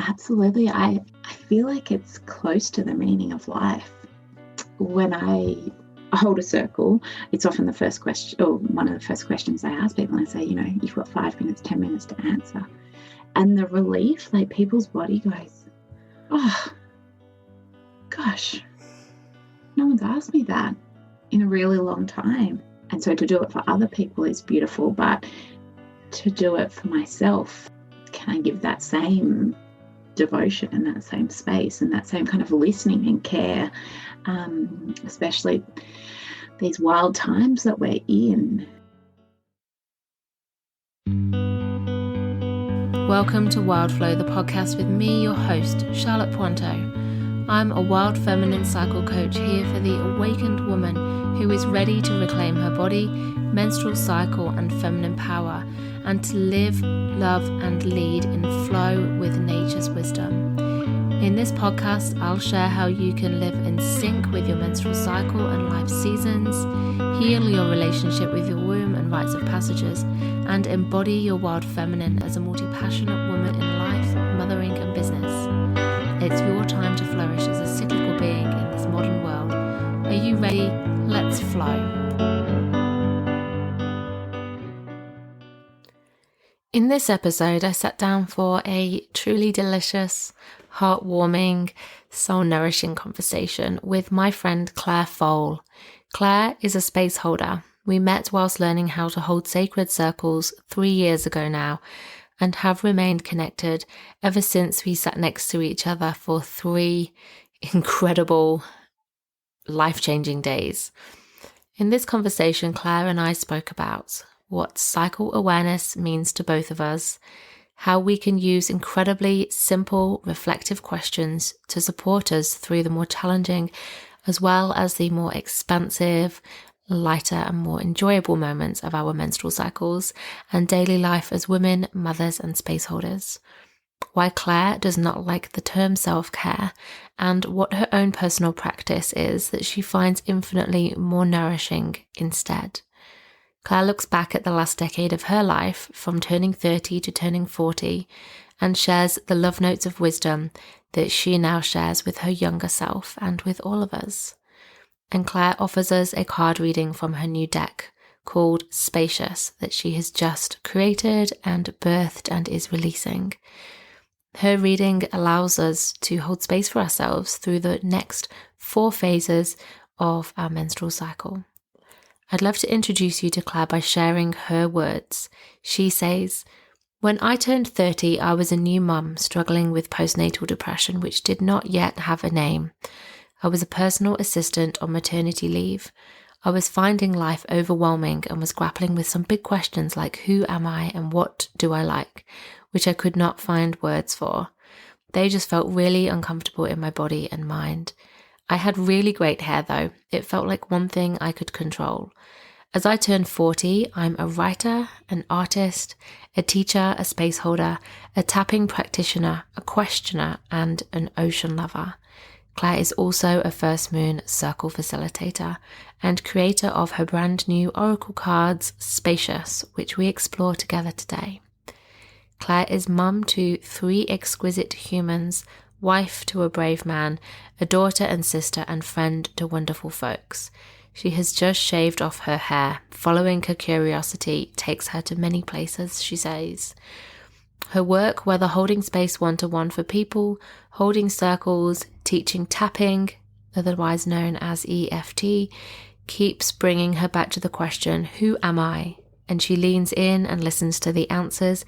Absolutely. I feel like it's close to the meaning of life. When I hold a circle, it's often the first question, or one of the first questions I ask people. And I say, you've got 5 minutes, 10 minutes to answer. And the relief, like people's body goes, oh, gosh, no one's asked me that in a really long time. And so to do it for other people is beautiful, but to do it for myself, can I give that same devotion and that same space and that same kind of listening and care, especially these wild times that we're in. Welcome to Wild Flow, the podcast with me, your host, Charlotte Pointeau. I'm a wild feminine cycle coach here for the awakened woman who is ready to reclaim her body, menstrual cycle and feminine power, and to live, love and lead in flow with nature's wisdom. In this podcast, I'll share how you can live in sync with your menstrual cycle and life seasons, heal your relationship with your womb and rites of passages, and embody your wild feminine as a multi-passionate woman in life, mothering and business. It's your time to flourish as a cyclical being in this modern world. Are you ready? Let's flow. In this episode, I sat down for a truly delicious, heartwarming, soul-nourishing conversation with my friend Clare Foale. Clare is a space holder. We met whilst learning how to hold sacred circles 3 years ago now, and have remained connected ever since we sat next to each other for 3 incredible, life-changing days. In this conversation, Clare and I spoke about what cycle awareness means to both of us, how we can use incredibly simple, reflective questions to support us through the more challenging as well as the more expansive, lighter and more enjoyable moments of our menstrual cycles and daily life as women, mothers and space holders. Why Clare does not like the term self-care, and what her own personal practice is that she finds infinitely more nourishing instead. Clare looks back at the last decade of her life, from turning 30 to turning 40, and shares the love notes of wisdom that she now shares with her younger self and with all of us. And Clare offers us a card reading from her new deck called Spacious that she has just created and birthed and is releasing. Her reading allows us to hold space for ourselves through the next 4 phases of our menstrual cycle. I'd love to introduce you to Clare by sharing her words. She says, "When I turned 30, I was a new mum struggling with postnatal depression, which did not yet have a name. I was a personal assistant on maternity leave. I was finding life overwhelming and was grappling with some big questions like who am I and what do I like, which I could not find words for. They just felt really uncomfortable in my body and mind. I had really great hair though. It felt like one thing I could control. As I turned 40, I'm a writer, an artist, a teacher, a space holder, a tapping practitioner, a questioner, and an ocean lover. Clare is also a First Moon Circle Facilitator and creator of her brand new oracle cards, Spacious, which we explore together today. Clare is mum to 3 exquisite humans, wife to a brave man, a daughter and sister and friend to wonderful folks. She has just shaved off her hair. Following her curiosity takes her to many places, she says. Her work, whether holding space one-to-one for people, holding circles, teaching tapping, otherwise known as EFT, keeps bringing her back to the question, who am I? And she leans in and listens to the answers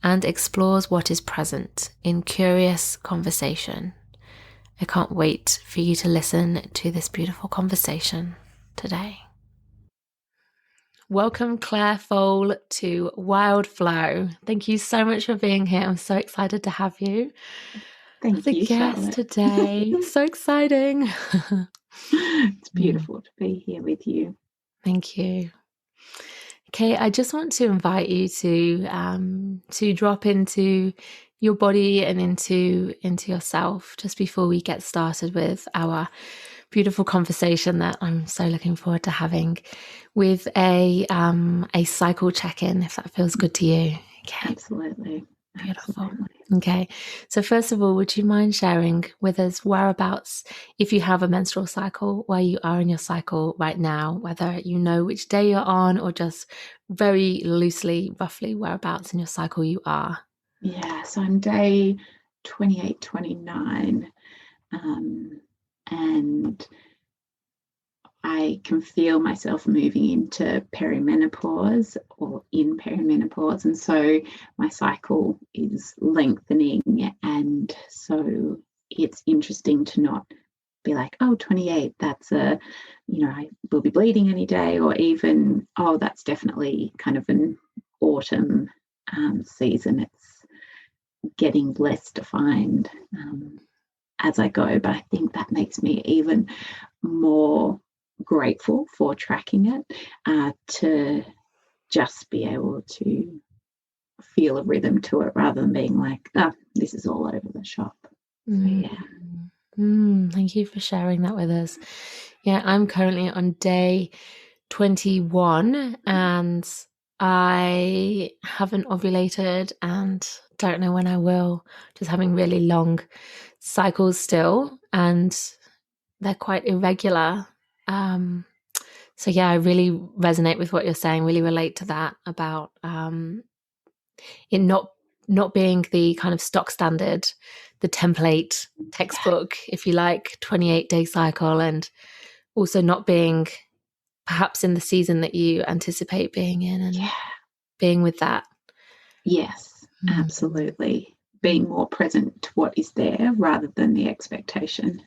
and explores what is present in curious conversation. I can't wait for you to listen to this beautiful conversation today. Welcome, Clare Foale, to Wild Flow. Thank you so much for being here. I'm so excited to have you. Thank you, guest Charlotte. Today. So exciting. It's beautiful to be here with you. Thank you. Okay, I just want to invite you to drop into your body and into yourself just before we get started with our beautiful conversation that I'm so looking forward to having, with a cycle check-in, if that feels good to you. Okay. Absolutely. Beautiful. Absolutely. Okay. So first of all, would you mind sharing with us whereabouts, if you have a menstrual cycle, where you are in your cycle right now, whether you know which day you're on or just very loosely, roughly whereabouts in your cycle you are? Yeah, so I'm day 28, 29, and I can feel myself moving into perimenopause or in perimenopause. And so my cycle is lengthening. And so it's interesting to not be like, oh, 28, that's I will be bleeding any day, or even, oh, that's definitely kind of an autumn season. It's getting less defined as I go. But I think that makes me even more grateful for tracking it, to just be able to feel a rhythm to it rather than being like, oh, this is all over the shop. So yeah. Thank you for sharing that with us. Yeah, I'm currently on day 21 and I haven't ovulated and don't know when I will. Just having really long cycles still, and they're quite irregular. So yeah, I really resonate with what you're saying, really relate to that about it not being the kind of stock standard, the template textbook, if you like, 28-day cycle, and also not being perhaps in the season that you anticipate being in, and being with that. Yes, absolutely. Being more present to what is there rather than the expectation,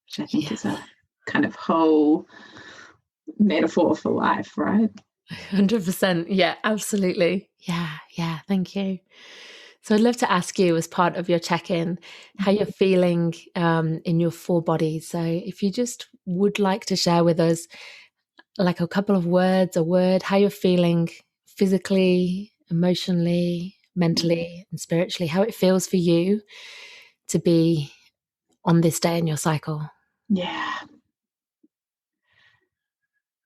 which I think is a kind of whole metaphor for life, right? 100%. Yeah, absolutely. Yeah. Thank you. So I'd love to ask you, as part of your check-in, how you're feeling in your 4 bodies. So if you just would like to share with us, like a couple of words, a word, how you're feeling physically, emotionally, mentally, and spiritually, how it feels for you to be on this day in your cycle. Yeah.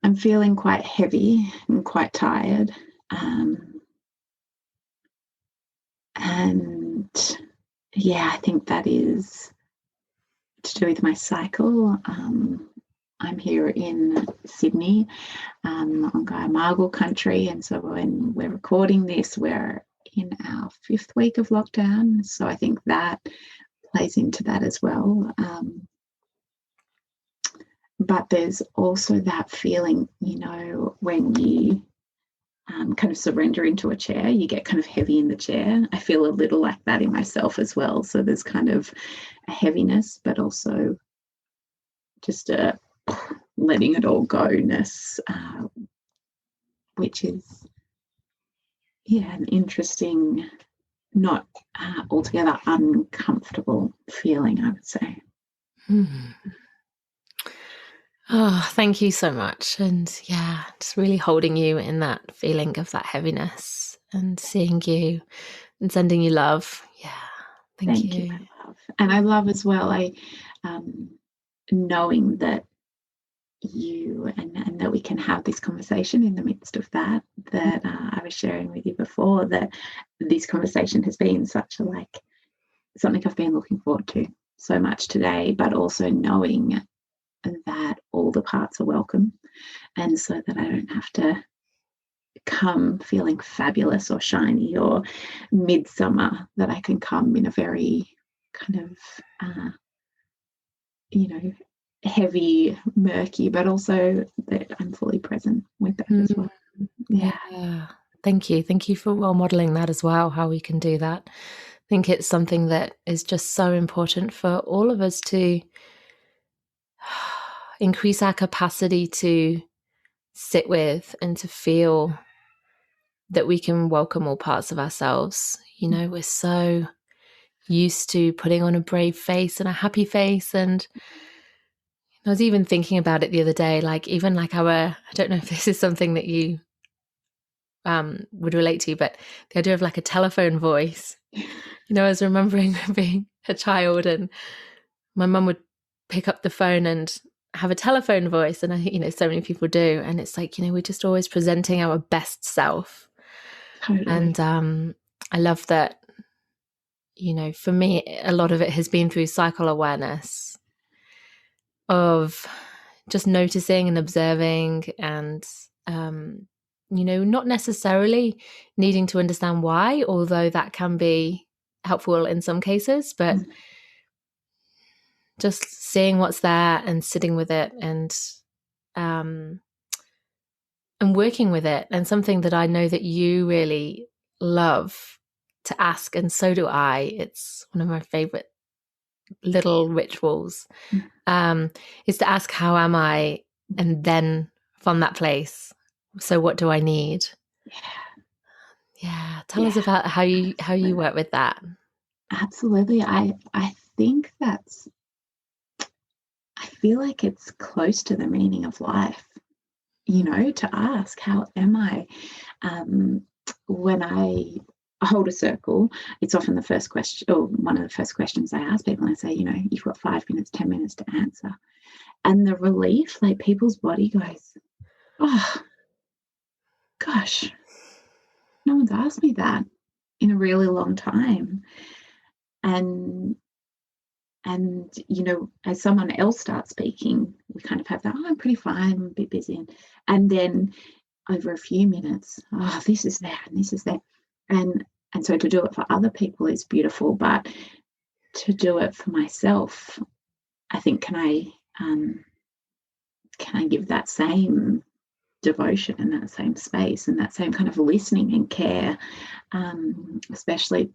I'm feeling quite heavy and quite tired. And yeah, I think that is to do with my cycle. I'm here in Sydney, on Margle country, and so when we're recording this, we're in our 5th week of lockdown. So I think that plays into that as well. But there's also that feeling, when you kind of surrender into a chair, you get kind of heavy in the chair. I feel a little like that in myself as well. So there's kind of a heaviness, but also just a letting it all go-ness, which is, an interesting, not altogether uncomfortable feeling, I would say. Oh, thank you so much. And yeah, just really holding you in that feeling of that heaviness and seeing you and sending you love. Yeah, thank you. My love. And I love as well, knowing that you and that we can have this conversation in the midst of that I was sharing with you before, that this conversation has been such a something I've been looking forward to so much today, but also knowing that all the parts are welcome, and so that I don't have to come feeling fabulous or shiny or midsummer, that I can come in a very kind of heavy, murky, but also that I'm fully present with that as well. Yeah. Thank you for role modeling that as well, how we can do that. I think it's something that is just so important for all of us to increase our capacity to sit with and to feel that we can welcome all parts of ourselves. We're so used to putting on a brave face and a happy face. And I was even thinking about it the other day, even I don't know if this is something that you would relate to, but the idea of a telephone voice. I was remembering being a child and my mum would pick up the phone and have a telephone voice, and I so many people do, and it's we're just always presenting our best self. Totally. And I love that for me, a lot of it has been through cycle awareness of just noticing and observing and, not necessarily needing to understand why, although that can be helpful in some cases, but just seeing what's there and sitting with it and working with it. And something that I know that you really love to ask, and so do I. It's one of my favorite little rituals, is to ask, how am I? And then from that place, so what do I need? Yeah. Tell us about how you work with that. Absolutely. I think I feel like it's close to the meaning of life, to ask, how am I? When I hold a circle, it's often the first question, or one of the first questions I ask people. I say, you've got 5 minutes, 10 minutes to answer. And the relief, like people's body goes, oh, gosh, no one's asked me that in a really long time. And as someone else starts speaking, we kind of have that, I'm pretty fine, I'm a bit busy. And then over a few minutes, this is there and this is there. And so to do it for other people is beautiful, but to do it for myself, I think, can I give that same devotion and that same space and that same kind of listening and care, especially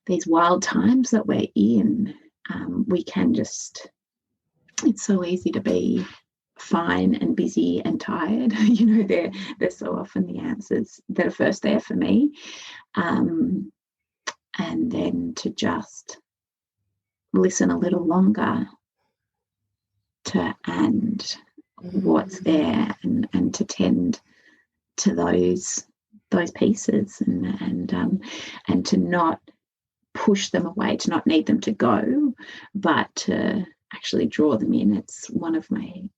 these wild times that we're in. We can just, it's so easy to be fine and busy and tired. They're so often the answers that are first there for me. And then to just listen a little longer to and what's there, and to tend to those pieces, and to not push them away, to not need them to go, but to actually draw them in. It's one of my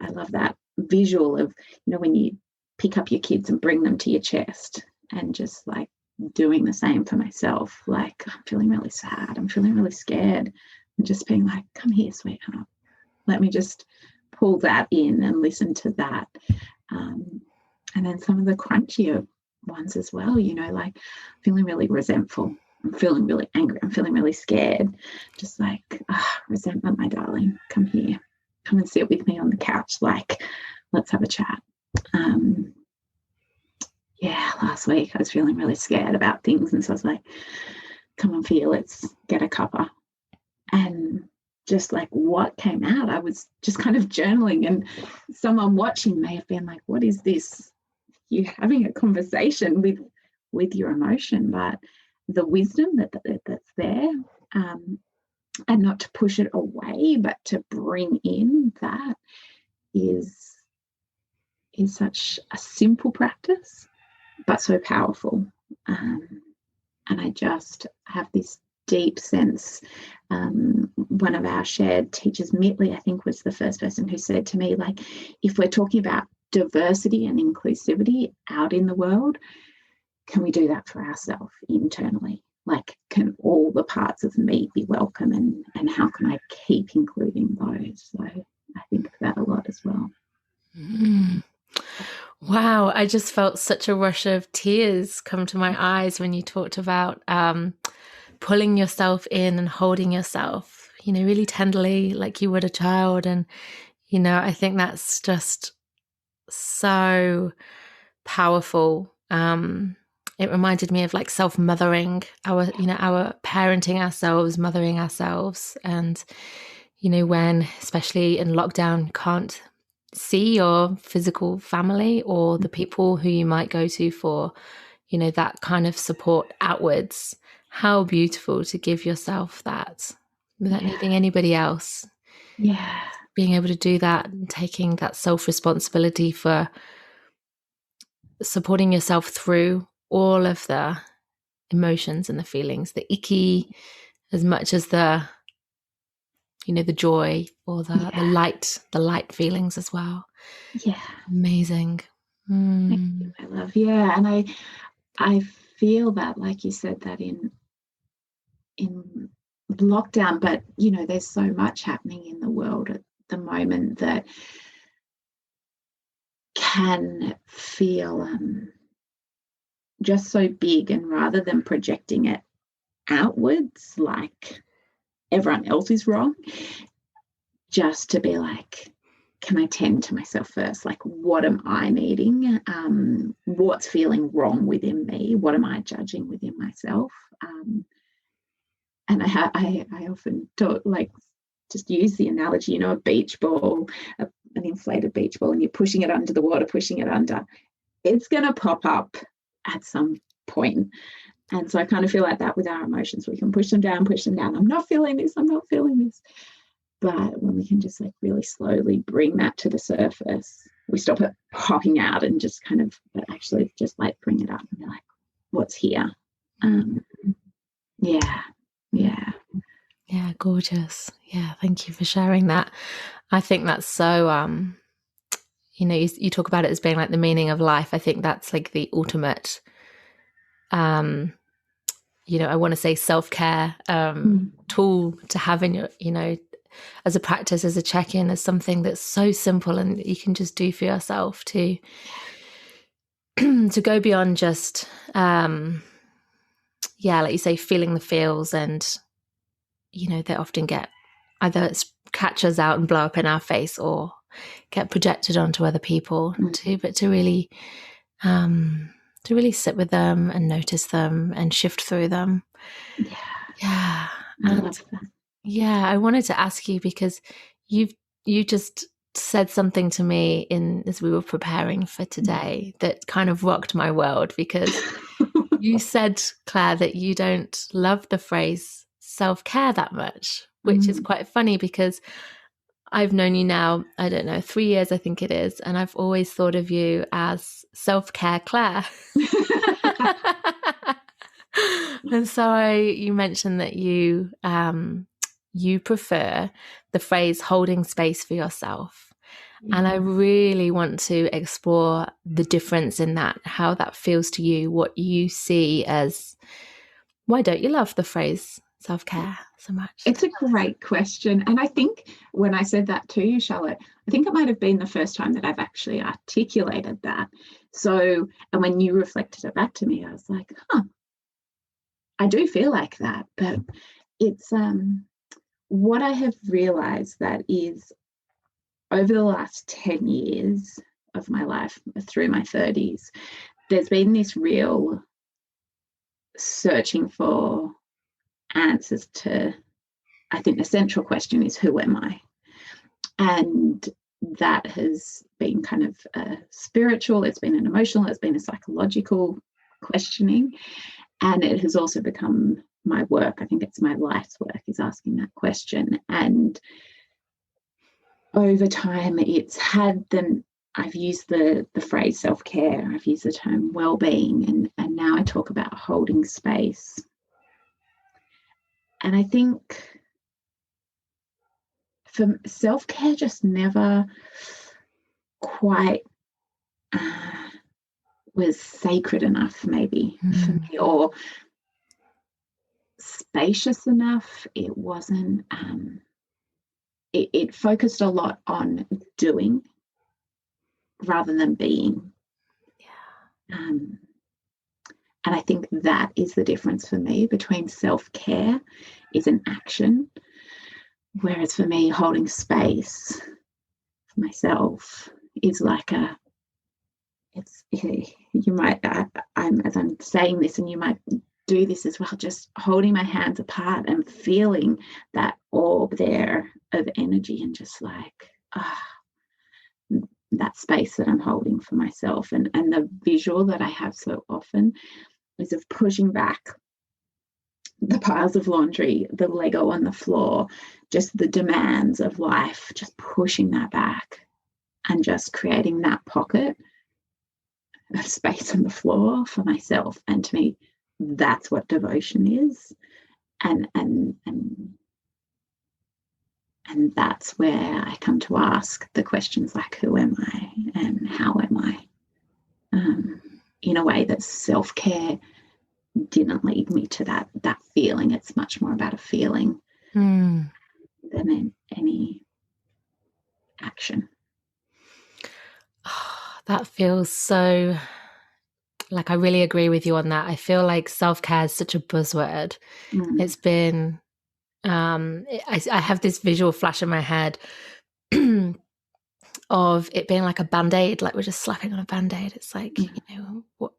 I love that visual of, when you pick up your kids and bring them to your chest, and just like doing the same for myself. Like, I'm feeling really sad, I'm feeling really scared, and just being like, come here, sweetheart. Let me just pull that in and listen to that. And then some of the crunchier ones as well, like feeling really resentful, I'm feeling really angry, I'm feeling really scared. Just like, resentment, my darling, come here. Come and sit with me on the couch. Like, let's have a chat. Last week I was feeling really scared about things. And so I was like, come on, Fia, let's get a cuppa. And just like what came out, I was just kind of journaling, and someone watching may have been like, what is this? You're having a conversation with your emotion, but the wisdom that's there, and not to push it away, but to bring in, that is such a simple practice, but so powerful. And I just have this deep sense. One of our shared teachers, Mitley, I think, was the first person who said to me, like, if we're talking about diversity and inclusivity out in the world, can we do that for ourselves internally? Like, can all the parts of me be welcome, and how can I keep including those? So I think of that a lot as well. Wow, I just felt such a rush of tears come to my eyes when you talked about pulling yourself in and holding yourself, really tenderly, like you would a child. And, I think that's just so powerful. It reminded me of like self-mothering, our parenting ourselves, mothering ourselves. And, when, especially in lockdown, can't see your physical family or the people who you might go to for, that kind of support outwards, how beautiful to give yourself that without needing anybody else. Yeah. Being able to do that and taking that self-responsibility for supporting yourself through all of the emotions and the feelings, the icky, as much as the, the joy or the light feelings as well. Yeah. Amazing. Thank you, my love. Yeah. And I feel that, like you said, that in in lockdown, but there's so much happening in the world at the moment that can feel just so big, and rather than projecting it outwards like everyone else is wrong, just to be like, can I tend to myself first? Like, what am I needing? What's feeling wrong within me? What am I judging within myself? And I often talk, like, just use the analogy, a beach ball, an inflated beach ball, and you're pushing it under the water, pushing it under. It's going to pop up at some point. And so I kind of feel like that with our emotions. We can push them down. I'm not feeling this. But when we can just like really slowly bring that to the surface, we stop it popping out and just kind of, but actually just like bring it up and be like, what's here? Yeah, gorgeous. Yeah, thank you for sharing that. I think that's so, you talk about it as being like the meaning of life. I think that's like the ultimate, I want to say self-care tool to have in your, as a practice, as a check-in, as something that's so simple and you can just do for yourself to go beyond just, like you say, feeling the feels. And, they often get either catch us out and blow up in our face or get projected onto other people but to really sit with them and notice them and shift through them. Yeah. I love that. Yeah, I wanted to ask you, because you just said something to me as we were preparing for today that kind of rocked my world, because you said, Clare, that you don't love the phrase self-care that much, which is quite funny because I've known you now, I don't know, 3 years, I think it is, and I've always thought of you as self-care Clare. And so you mentioned that you prefer the phrase holding space for yourself. And I really want to explore the difference in that, how that feels to you, what you see as, why don't you love the phrase self-care so much? It's a great question. And I think when I said that to you, Charlotte, I think it might have been the first time that I've actually articulated that. So, and when you reflected it back to me, I was like, I do feel like that. But it's what I have realized that is over the last 10 years of my life, through my 30s, there's been this real searching for answers to, I think the central question is, who am I? And that has been kind of spiritual, it's been an emotional, it's been a psychological questioning, and it has also become my work. I think it's my life's work, is asking that question. And over time it's had them, I've used the phrase self-care, I've used the term well-being, and now I talk about holding space. And I think for self-care just never quite was sacred enough, maybe for me, or spacious enough. It wasn't, it focused a lot on doing rather than being. And I think that is the difference for me between self-care is an action, whereas for me, holding space for myself is like you might, as I'm saying this, and you might do this as well, just holding my hands apart and feeling that orb there of energy, and just like, that space that I'm holding for myself. And the visual that I have so often is of pushing back the piles of laundry, the Lego on the floor, just the demands of life, just pushing that back and just creating that pocket of space on the floor for myself. And to me, that's what devotion is. And that's where I come to ask the questions like, who am I and how am I? In a way that self-care didn't lead me to that feeling. It's much more about a feeling than any action. Oh, that feels so, like, I really agree with you on that. I feel like self-care is such a buzzword. It's been I have this visual flash in my head of it being like a band-aid, like we're just slapping on a band-aid. It's like,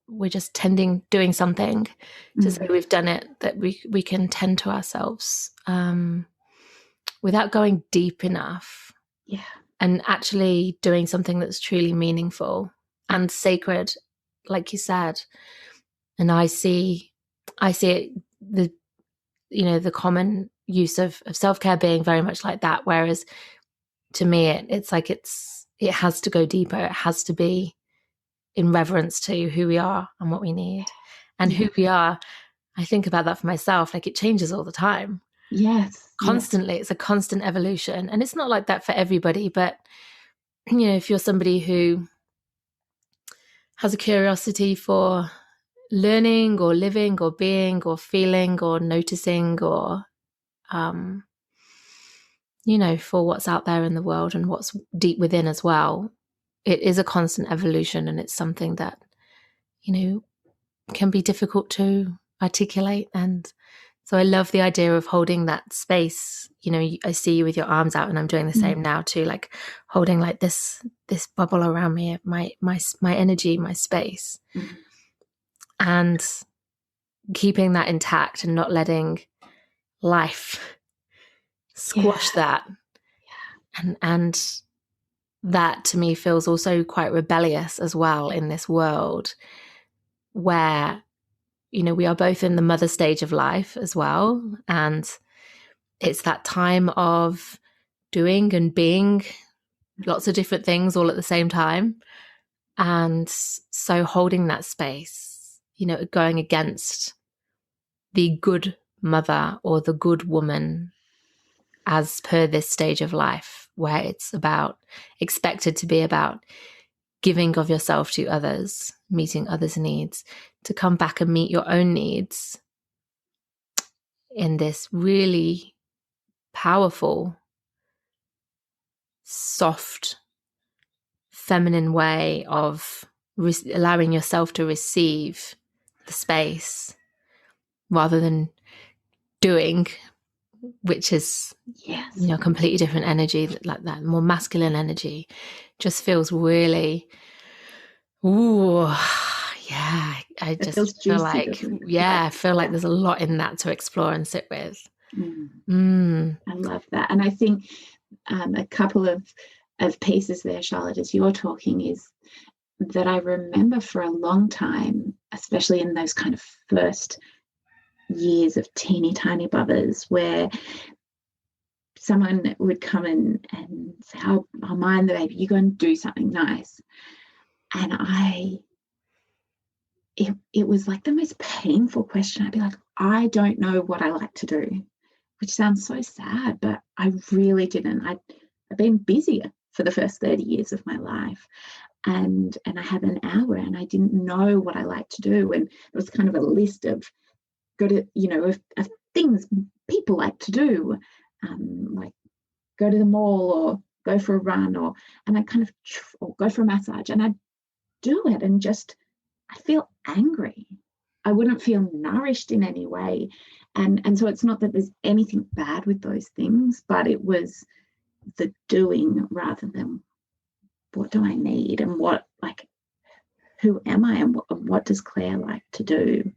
we're just doing something to say we've done it, that we can tend to ourselves without going deep enough. Yeah. And actually doing something that's truly meaningful and sacred, like you said. And I see it, the common use of self-care being very much like that. Whereas to me, it's like it has to go deeper. It has to be in reverence to who we are and what we need. And who we are, I think about that for myself, like it changes all the time. Yes. Constantly. It's a constant evolution. And it's not like that for everybody, but if you're somebody who has a curiosity for learning or living or being or feeling or noticing or, for what's out there in the world and what's deep within as well, it is a constant evolution, and it's something that, can be difficult to articulate. And so I love the idea of holding that space. I see you with your arms out, and I'm doing the same now too, like holding like this bubble around me, my energy, my space, and keeping that intact and not letting life squash that. And that to me feels also quite rebellious as well in this world where, we are both in the mother stage of life as well. And it's that time of doing and being lots of different things all at the same time. And so holding that space, going against the good mother or the good woman as per this stage of life, where it's expected to be about giving of yourself to others, meeting others' needs, to come back and meet your own needs in this really powerful, soft, feminine way of allowing yourself to receive the space rather than doing, which is a completely different energy, like that more masculine energy just feels really, I just feel like, I feel like there's a lot in that to explore and sit with. I love that. And I think a couple of pieces there, Charlotte, as you're talking, is that I remember for a long time, especially in those kind of first years of teeny tiny bubbers, where someone would come in and say, I'll mind the baby, you go and do something nice. And it was like the most painful question. I'd be like, I don't know what I like to do, which sounds so sad, but I really didn't. I've been busier for the first 30 years of my life. And I had an hour and I didn't know what I like to do. And it was kind of a list of of things people like to do, like go to the mall or go for a run or go for a massage. And I'd do it and just, I feel angry. I wouldn't feel nourished in any way. And so it's not that there's anything bad with those things, but it was the doing rather than what do I need and who am I and what does Clare like to do?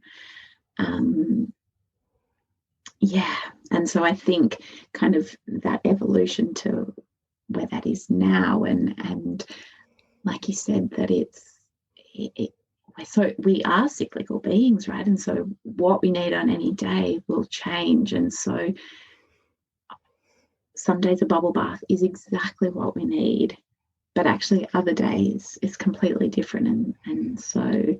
And so I think kind of that evolution to where that is now, and like you said, that so we are cyclical beings, right? And so what we need on any day will change. And so some days a bubble bath is exactly what we need, but actually other days is completely different. And so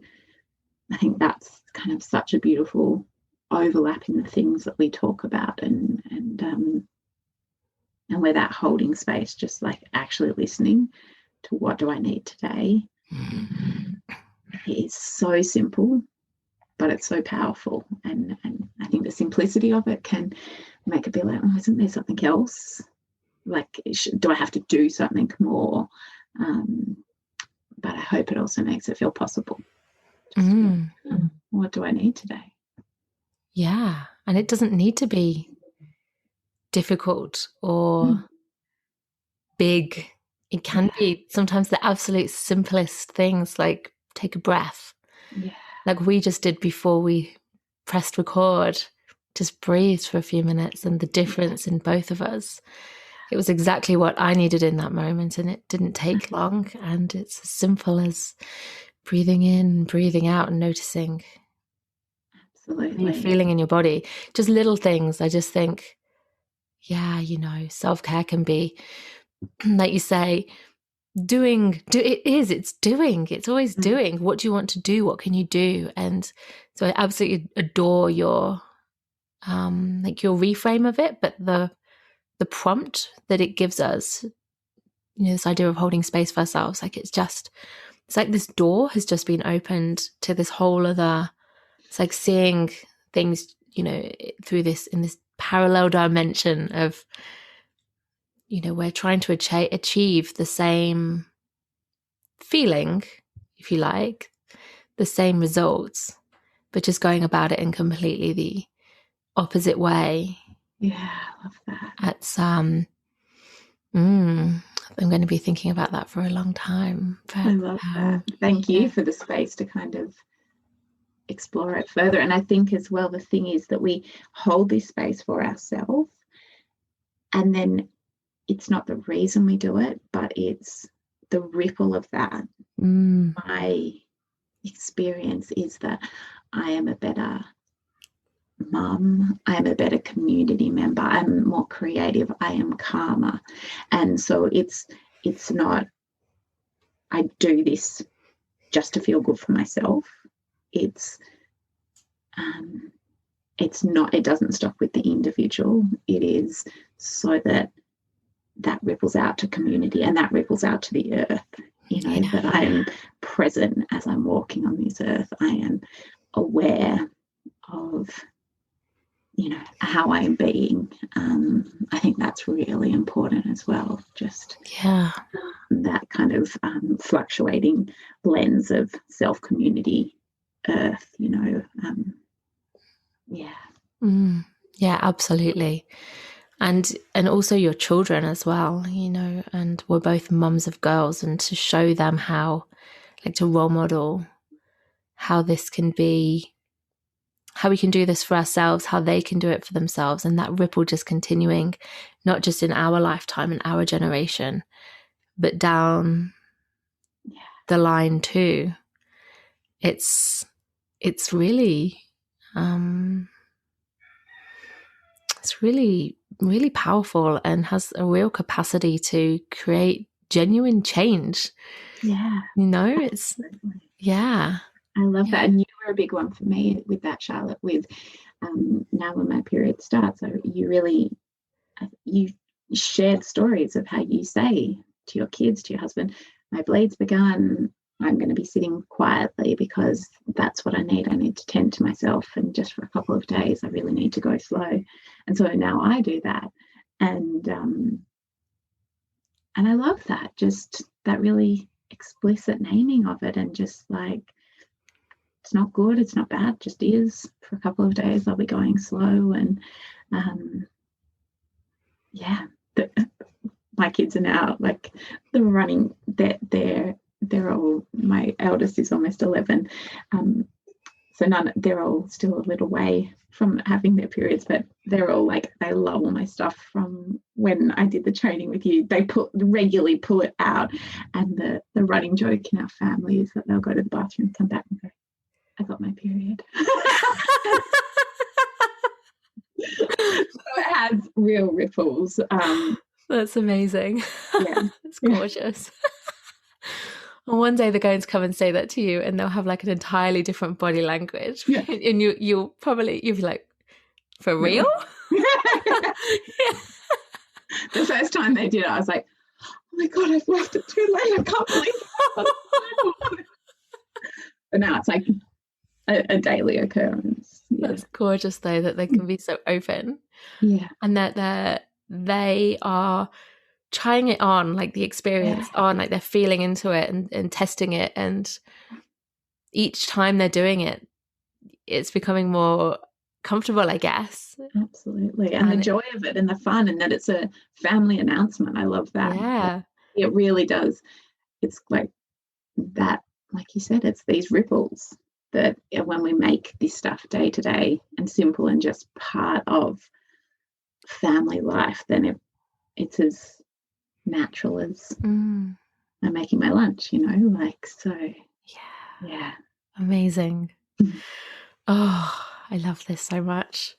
I think that's kind of such a beautiful overlap in the things that we talk about, and where that holding space, just like actually listening to what do I need today, is so simple, but it's so powerful. And I think the simplicity of it can make it be like, oh, isn't there something else? Like, do I have to do something more? But I hope it also makes it feel possible. What do I need today? Yeah. And it doesn't need to be difficult or big. It can be sometimes the absolute simplest things, like take a breath. Yeah. Like we just did before we pressed record, just breathe for a few minutes, and the difference in both of us. It was exactly what I needed in that moment, and it didn't take long. And it's as simple as breathing in, breathing out, and noticing Absolutely. you're feeling in your body. Just little things. I just think, yeah, self-care can be, like you say, it's always doing. What do you want to do? What can you do? And so I absolutely adore your your reframe of it, but the prompt that it gives us, this idea of holding space for ourselves, like it's like this door has just been opened to this whole other, it's like seeing things, through in this parallel dimension of, we're trying to achieve the same feeling, if you like, the same results, but just going about it in completely the opposite way. Yeah, I love that. It's I'm going to be thinking about that for a long time. I love that. Thank you for the space to kind of explore it further. And I think as well, the thing is that we hold this space for ourselves, and then it's not the reason we do it, but it's the ripple of that. My experience is that I am a better mum, I am a better community member, I'm more creative, I am calmer. And so it's not, I do this just to feel good for myself. It's not, it doesn't stop with the individual. It is so that ripples out to community, and that ripples out to the earth, that I am present as I'm walking on this earth. I am aware of, how I am being. I think that's really important as well. Just that kind of fluctuating lens of self, community, earth, Yeah, absolutely. And also your children as well, and we're both mums of girls, and to show them how, like, to role model how this can be, how we can do this for ourselves, how they can do it for themselves, and that ripple just continuing, not just in our lifetime and our generation, but down the line too. It's really it's really, really powerful, and has a real capacity to create genuine change. Yeah. It's, yeah. I love that. And you were a big one for me with that, Charlotte, with now when my period starts, you shared stories of how you say to your kids, to your husband, my bleed's begun, I'm going to be sitting quietly because that's what I need. I need to tend to myself, and just for a couple of days I really need to go slow. And so now I do that, and I love that, just that really explicit naming of it, and just like, it's not good, it's not bad, just is. For a couple of days I'll be going slow. And my kids are now, like, they're running, they're all, my eldest is almost 11, so they're all still a little way from having their periods, but they're all like, they love all my stuff from when I did the training with you. They regularly pull it out, and the running joke in our family is that they'll go to the bathroom, come back and go, I got my period. So it has real ripples. That's amazing. Yeah. It's gorgeous. And one day they're going to come and say that to you, and they'll have like an entirely different body language. Yeah. And you'll be like, for real? Yeah. The first time they did it, I was like, oh my God, I've left it too late. I can't believe it. But now it's like, a daily occurrence. Yeah. That's gorgeous, though, that they can be so open. Yeah. And that they are trying it on, like the experience on, like they're feeling into it and testing it. And each time they're doing it, it's becoming more comfortable, I guess. Absolutely. And the joy of it and the fun, and that it's a family announcement. I love that. Yeah. It really does. It's like that, like you said, it's these ripples that when we make this stuff day to day and simple and just part of family life, then it's as natural as I'm making my lunch, like, so. Yeah. Amazing. Oh, I love this so much.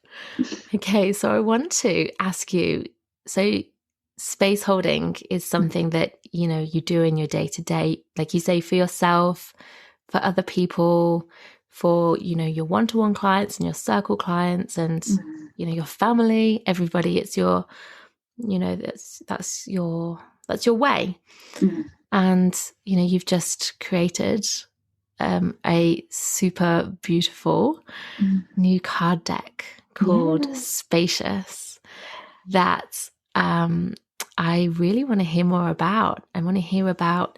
Okay, so I want to ask you, so space holding is something that, you do in your day to day, like you say, for yourself, for other people, for, your one-to-one clients and your circle clients and, your family, everybody. It's your, that's your way. And, you've just created a super beautiful new card deck called Spacious that I really want to hear more about. I want to hear about,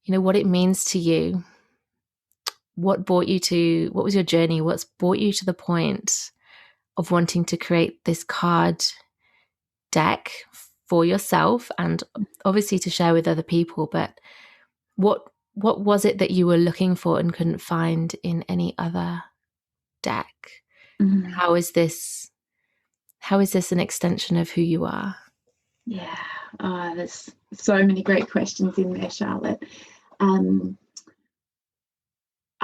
what it means to you. What was your journey? What's brought you to the point of wanting to create this card deck for yourself and obviously to share with other people, but what was it that you were looking for and couldn't find in any other deck? How is this an extension of who you are? Yeah, there's so many great questions in there, Charlotte.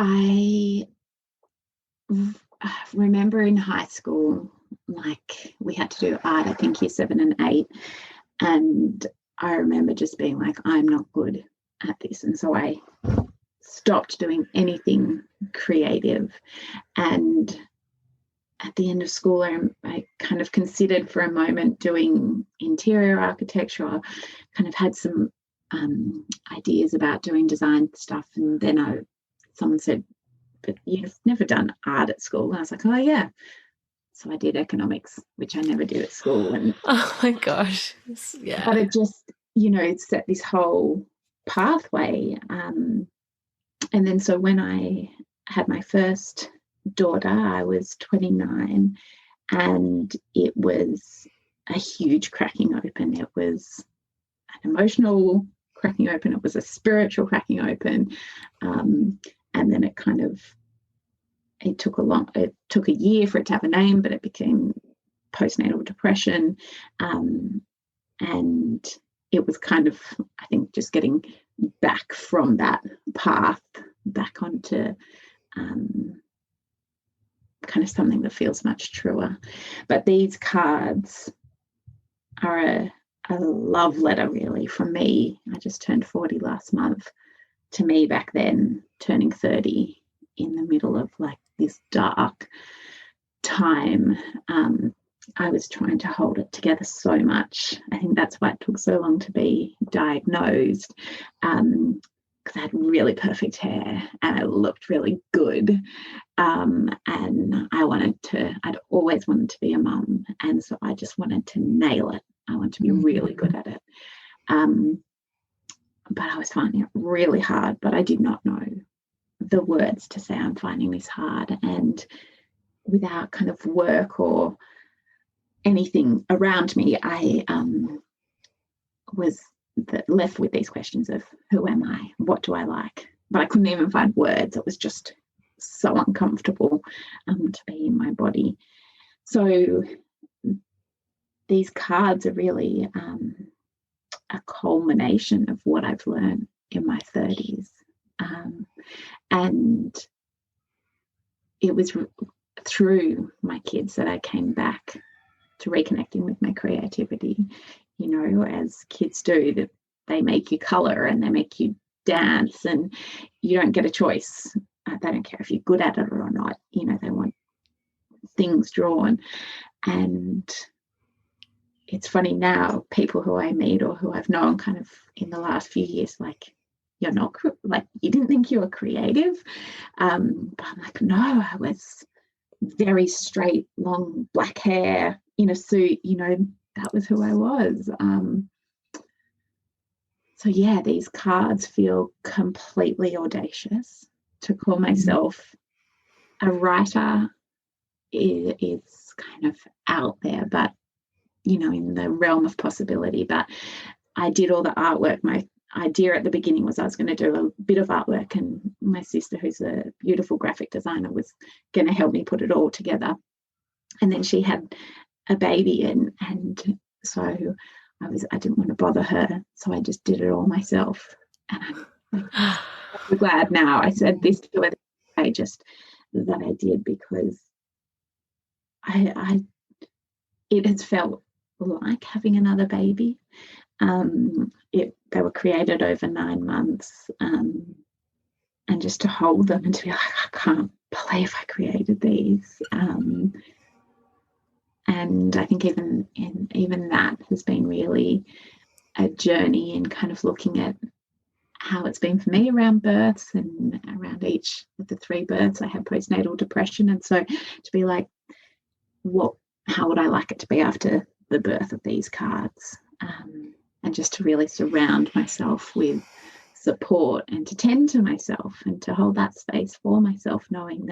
I remember in high school, like, we had to do art, I think year 7 and 8, and I remember just being like, I'm not good at this, and so I stopped doing anything creative. And at the end of school, I kind of considered for a moment doing interior architecture. I kind of had some ideas about doing design stuff, and then someone said, but you've never done art at school. And I was like, oh yeah. So I did economics, which I never did at school. And oh my gosh. Yeah. But it just, it set this whole pathway. And then so when I had my first daughter, I was 29, and it was a huge cracking open. It was an emotional cracking open. It was a spiritual cracking open. And then it took a year for it to have a name, but it became postnatal depression. And it was kind of, I think, just getting back from that path back onto kind of something that feels much truer. But these cards are a love letter, really, from me. I just turned 40 last month, to me back then, turning 30 in the middle of like this dark time. I was trying to hold it together so much. I think that's why it took so long to be diagnosed, because I had really perfect hair and I looked really good. And I'd always wanted to be a mum. And so I just wanted to nail it. I wanted to be really good at it. But I was finding it really hard, but I did not know the words to say I'm finding this hard. And without kind of work or anything around me, I was left with these questions of who am I? What do I like? But I couldn't even find words. It was just so uncomfortable to be in my body. So these cards are really a culmination of what I've learned in my 30s. And it was through my kids that I came back to reconnecting with my creativity, as kids do, that they make you colour and they make you dance, and you don't get a choice. They don't care if you're good at it or not. They want things drawn. And it's funny now, people who I meet or who I've known kind of in the last few years, like, you're not like, you didn't think you were creative. But I'm like, no, I was very straight, long black hair in a suit, that was who I was. So yeah, these cards feel completely audacious. To call myself a writer is kind of out there, but in the realm of possibility. But I did all the artwork. My idea at the beginning was I was going to do a bit of artwork, and my sister, who's a beautiful graphic designer, was going to help me put it all together. And then she had a baby, and so I didn't want to bother her, so I just did it all myself. And I'm so glad now I said this to her, that I did, because it has felt like having another baby. They were created over 9 months, and just to hold them and to be like, I can't believe I created these. And I think even that has been really a journey in kind of looking at how it's been for me around births, and around each of the 3 births I had postnatal depression. And so to be like, how would I like it to be after the birth of these cards? And just to really surround myself with support, and to tend to myself, and to hold that space for myself, knowing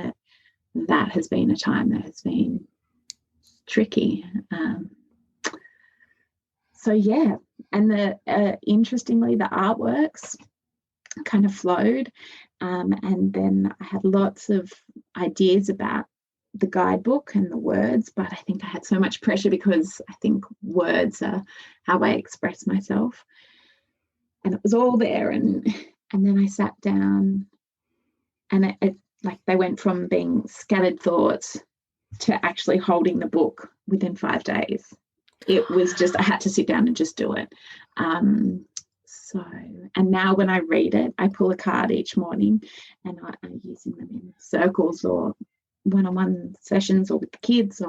that has been a time that has been tricky. So yeah, and interestingly, the artworks kind of flowed, and then I had lots of ideas about the guidebook and the words, but I think I had so much pressure, because I think words are how I express myself, and it was all there. And then I sat down, and it like, they went from being scattered thoughts to actually holding the book within 5 days. It was just, I had to sit down and just do it. And now when I read it, I pull a card each morning, and I'm using them in circles or one-on-one sessions or with the kids,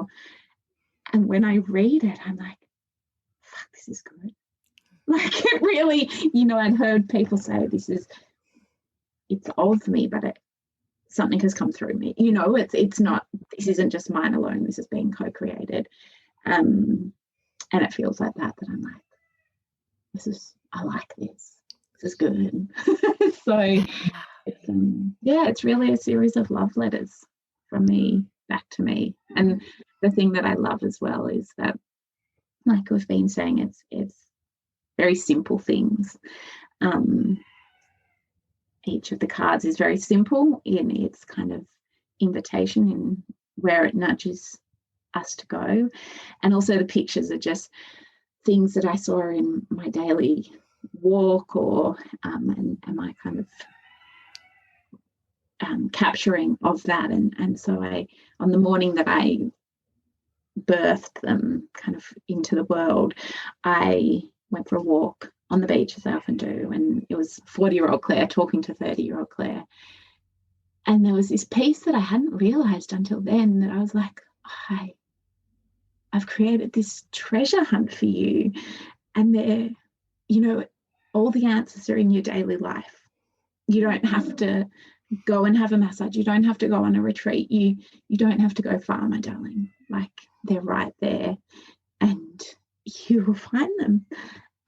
and when I read it, I'm like, fuck, this is good. Like, it really, I'd heard people say it's old for me, but something has come through me. It's not, this isn't just mine alone, this is being co-created. And it feels like that I'm like, I like this. This is good. So it's really a series of love letters from me back to me. And the thing that I love as well is that, like we've been saying, it's very simple things. Each of the cards is very simple in its kind of invitation and where it nudges us to go. And also the pictures are just things that I saw in my daily walk, or and my kind of capturing of that. And so on the morning that I birthed them kind of into the world, I went for a walk on the beach, as I often do, and it was 40-year-old Clare talking to 30-year-old Clare. And there was this piece that I hadn't realised until then, that I was like, I've created this treasure hunt for you, and there, all the answers are in your daily life. You don't have to go and have a massage. You don't have to go on a retreat. You don't have to go far, my darling. Like, they're right there, and you will find them.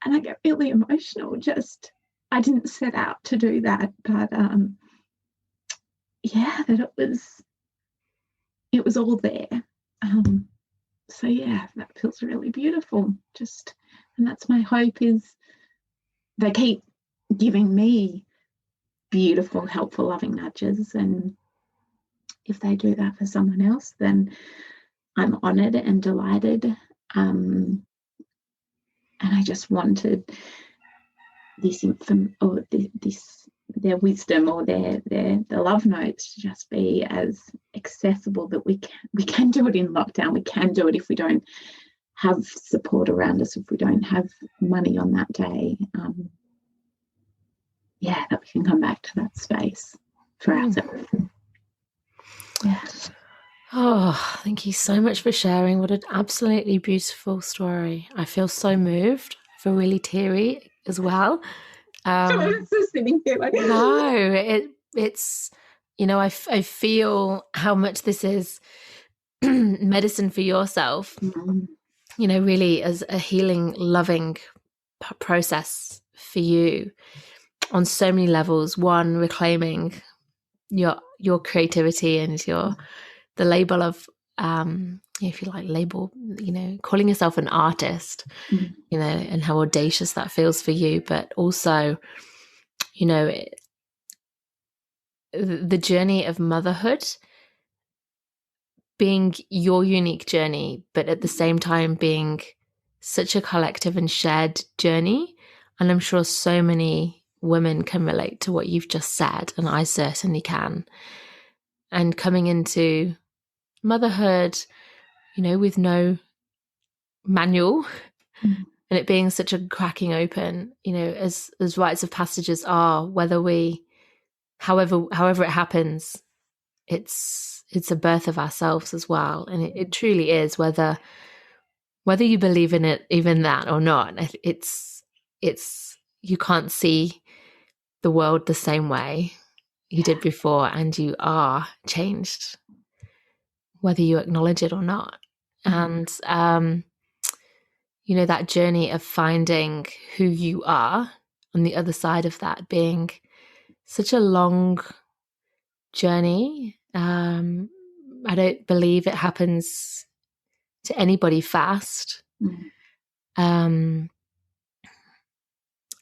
And I get really emotional. Just, I didn't set out to do that, but that it was all there. So yeah, that feels really beautiful. And that's my hope, is they keep giving me beautiful, helpful, loving nudges, and if they do that for someone else, then I'm honoured and delighted. And I just wanted their wisdom, or their love notes, to just be as accessible that we can do it in lockdown. We can do it if we don't have support around us, if we don't have money on that day. That we can come back to that space for ourselves. Yeah. Oh, thank you so much for sharing. What an absolutely beautiful story. I feel so moved. I feel really teary as well. I'm just sitting here like, no, it's, I feel how much this is medicine for yourself, really as a healing, loving process for you on so many levels. One, reclaiming your creativity and the label of, if you like, calling yourself an artist, and how audacious that feels for you, but also, the journey of motherhood being your unique journey, but at the same time being such a collective and shared journey. And I'm sure so many women can relate to what you've just said, and I certainly can. And coming into motherhood, with no manual, and it being such a cracking open, as rites of passages are, however it happens, it's a birth of ourselves as well. And it truly is, whether you believe in it, even that or not, it's you can't see the world the same way you did before, and you are changed, whether you acknowledge it or not. And that journey of finding who you are on the other side of that being such a long journey. I don't believe it happens to anybody fast. And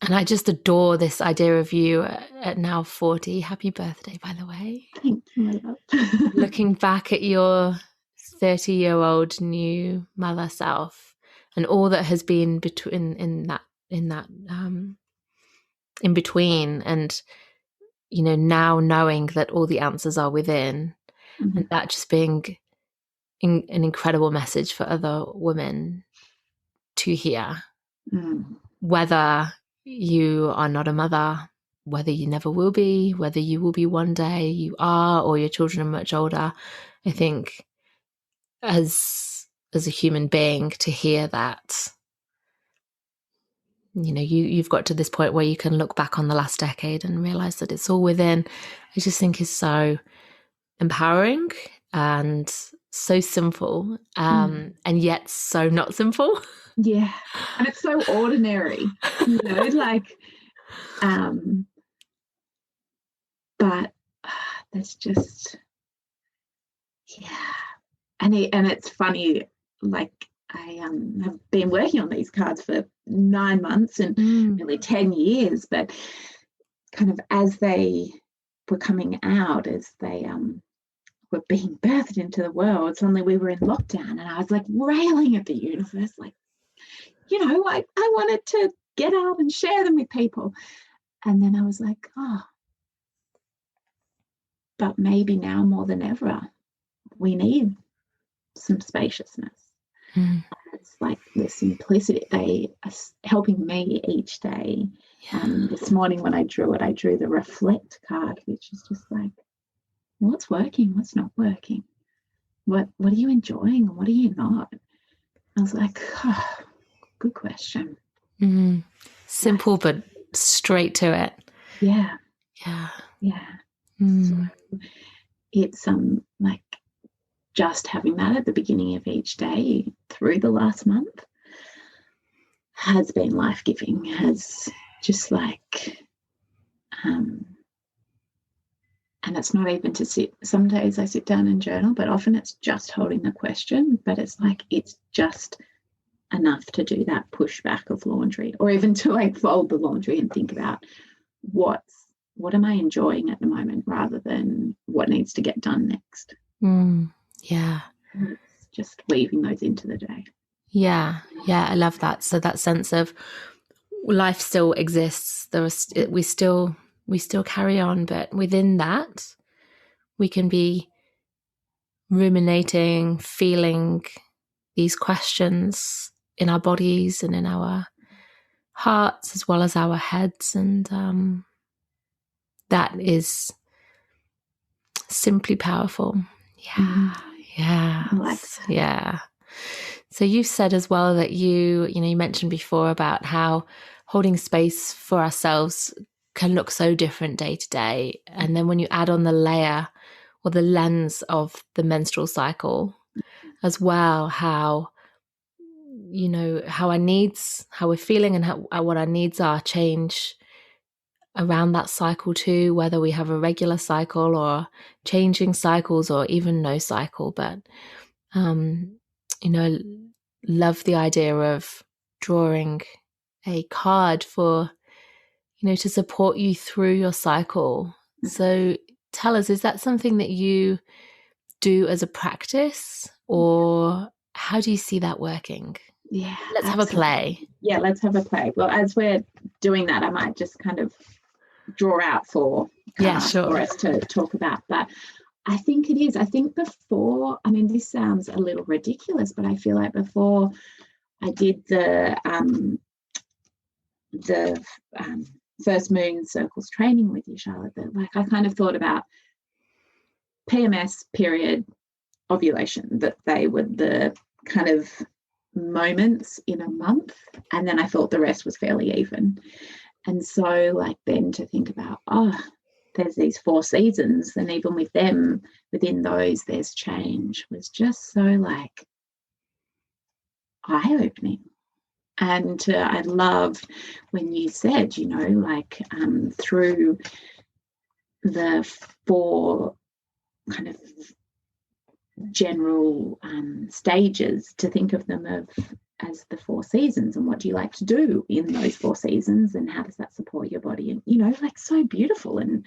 I just adore this idea of you at now 40. Happy birthday, by the way. Thank you, my love. Looking back at your 30-year-old new mother self and all that has been in between, and now knowing that all the answers are within, and that just being an incredible message for other women to hear. Whether you are not a mother, whether you never will be, whether you will be one day, you are, or your children are much older, I think as a human being, to hear that, you've got to this point where you can look back on the last decade and realize that it's all within, I just think is so empowering and so simple, and yet so not simple. Yeah. And it's so ordinary, but that's just, and it's funny, like I have been working on these cards for 9 months and nearly 10 years, but kind of as they were coming out, as they were being birthed into the world, suddenly we were in lockdown, and I was like railing at the universe, like, I wanted to get out and share them with people. And then I was like, but maybe now more than ever, we need some spaciousness. It's like the simplicity. They are helping me each day. This morning when I drew the reflect card, which is just like, what's working, what's not working? What are you enjoying and what are you not? I was like, good question. Simple, but straight to it. Yeah. So it's like just having that at the beginning of each day through the last month has been life-giving, has just like and it's not even to sit. Some days I sit down and journal, but often it's just holding the question, but it's like it's just enough to do that pushback of laundry, or even to like fold the laundry and think about what am I enjoying at the moment rather than what needs to get done next. Yeah. It's just weaving those into the day. Yeah, I love that. So that sense of life still exists. We still carry on, but within that, we can be ruminating, feeling these questions in our bodies and in our hearts as well as our heads, and that is simply powerful. So you've said as well that you mentioned before about how holding space for ourselves can look so different day to day. And then when you add on the layer or the lens of the menstrual cycle as well, how, you know, how our needs, how we're feeling and what our needs are change around that cycle too, whether we have a regular cycle or changing cycles or even no cycle. But, you know, love the idea of drawing a card for, you know, to support you through your cycle. So tell us, is that something that you do as a practice, or how do you see that working? Yeah. Let's have a play. Yeah, let's have a play. Well, as we're doing that, I might just kind of draw out for us to talk about. But I think it is. I think before, I mean, this sounds a little ridiculous, but I feel like before I did the First Moon Circles training with you, Charlotte, that like I kind of thought about PMS, period, ovulation, that they were the kind of moments in a month, and then I thought the rest was fairly even. And so like then to think about, there's these 4 seasons, and even with them, within those there's change, was just so like eye-opening. And I love when you said, you know, like through the 4 kind of general stages, to think of them as the 4 seasons, and what do you like to do in those 4 seasons, and how does that support your body, and, you know, like so beautiful. And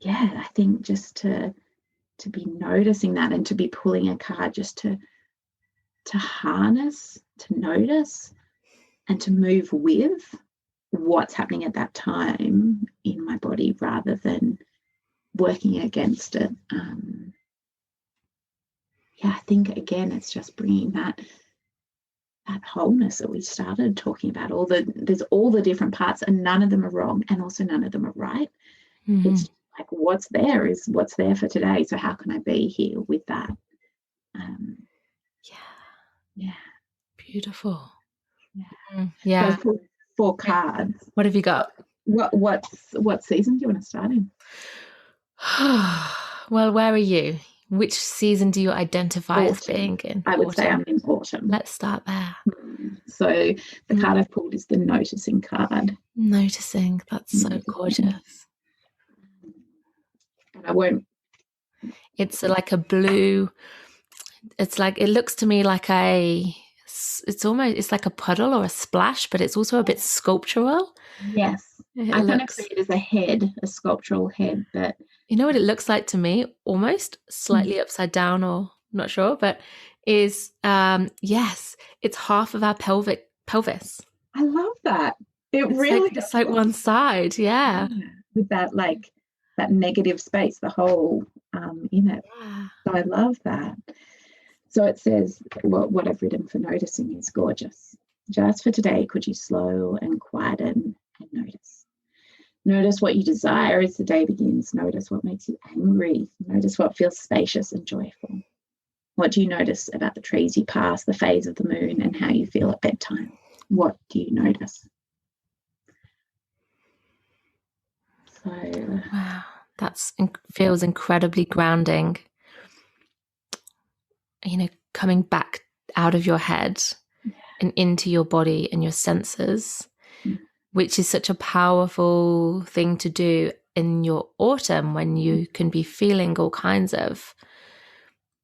yeah, I think just to be noticing that, and to be pulling a card just to harness, to notice, and to move with what's happening at that time in my body, rather than working against it. I think again it's just bringing that wholeness that we started talking about. There's all the different parts, and none of them are wrong, and also none of them are right. Mm-hmm. It's like what's there is what's there for today. So how can I be here with that? Beautiful. So 4 cards. What have you got? What season do you want to start in? Well, where are you? Which season do you identify as being in? I would say I'm in autumn. Let's start there. So the card I've pulled is the noticing card. Noticing. That's so gorgeous. I won't. It's like a blue. It's like, it looks to me like it's like a puddle or a splash, but it's also a bit sculptural. Yes. I kind of see it as a sculptural head. But you know what it looks like to me? Almost slightly upside down, or not sure, but is, yes, it's half of our pelvis. I love that. It's like one side. Yeah. With that, like that negative space, the hole in it. Yeah. So I love that. So it says, what I've written for noticing is gorgeous. Just for today, could you slow and quieten and notice? Notice what you desire as the day begins. Notice what makes you angry. Notice what feels spacious and joyful. What do you notice about the trees you pass, the phase of the moon, and how you feel at bedtime? What do you notice? So, wow, that feels incredibly grounding. You know, coming back out of your head and into your body and your senses, which is such a powerful thing to do in your autumn, when you can be feeling all kinds of,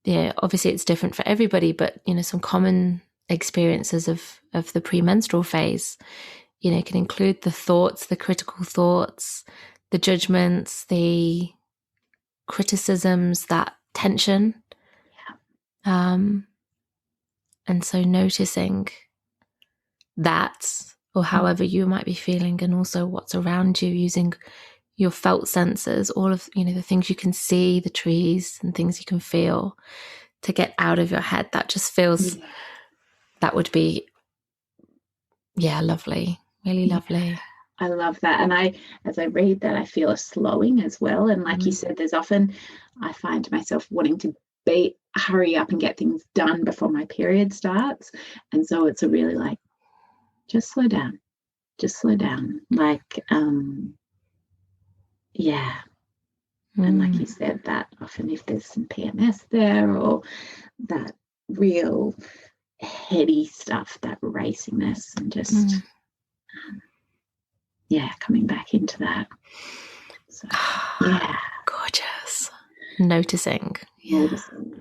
obviously it's different for everybody, but, some common experiences of the premenstrual phase, can include the thoughts, the critical thoughts, the judgments, the criticisms, that tension. And so noticing that, or however you might be feeling, and also what's around you, using your felt senses, all of, the things you can see, the trees and things you can feel, to get out of your head. That just feels, that would be, lovely, really lovely. I love that. And as I read that, I feel a slowing as well. And like you said, there's often, I find myself wanting to be hurry up and get things done before my period starts. And so it's a really like, just slow down. Like, yeah. And like you said, that often if there's some PMS there or that real heady stuff, that raciness, and just, coming back into that. So, yeah. Gorgeous. Noticing. Yeah. Noticing.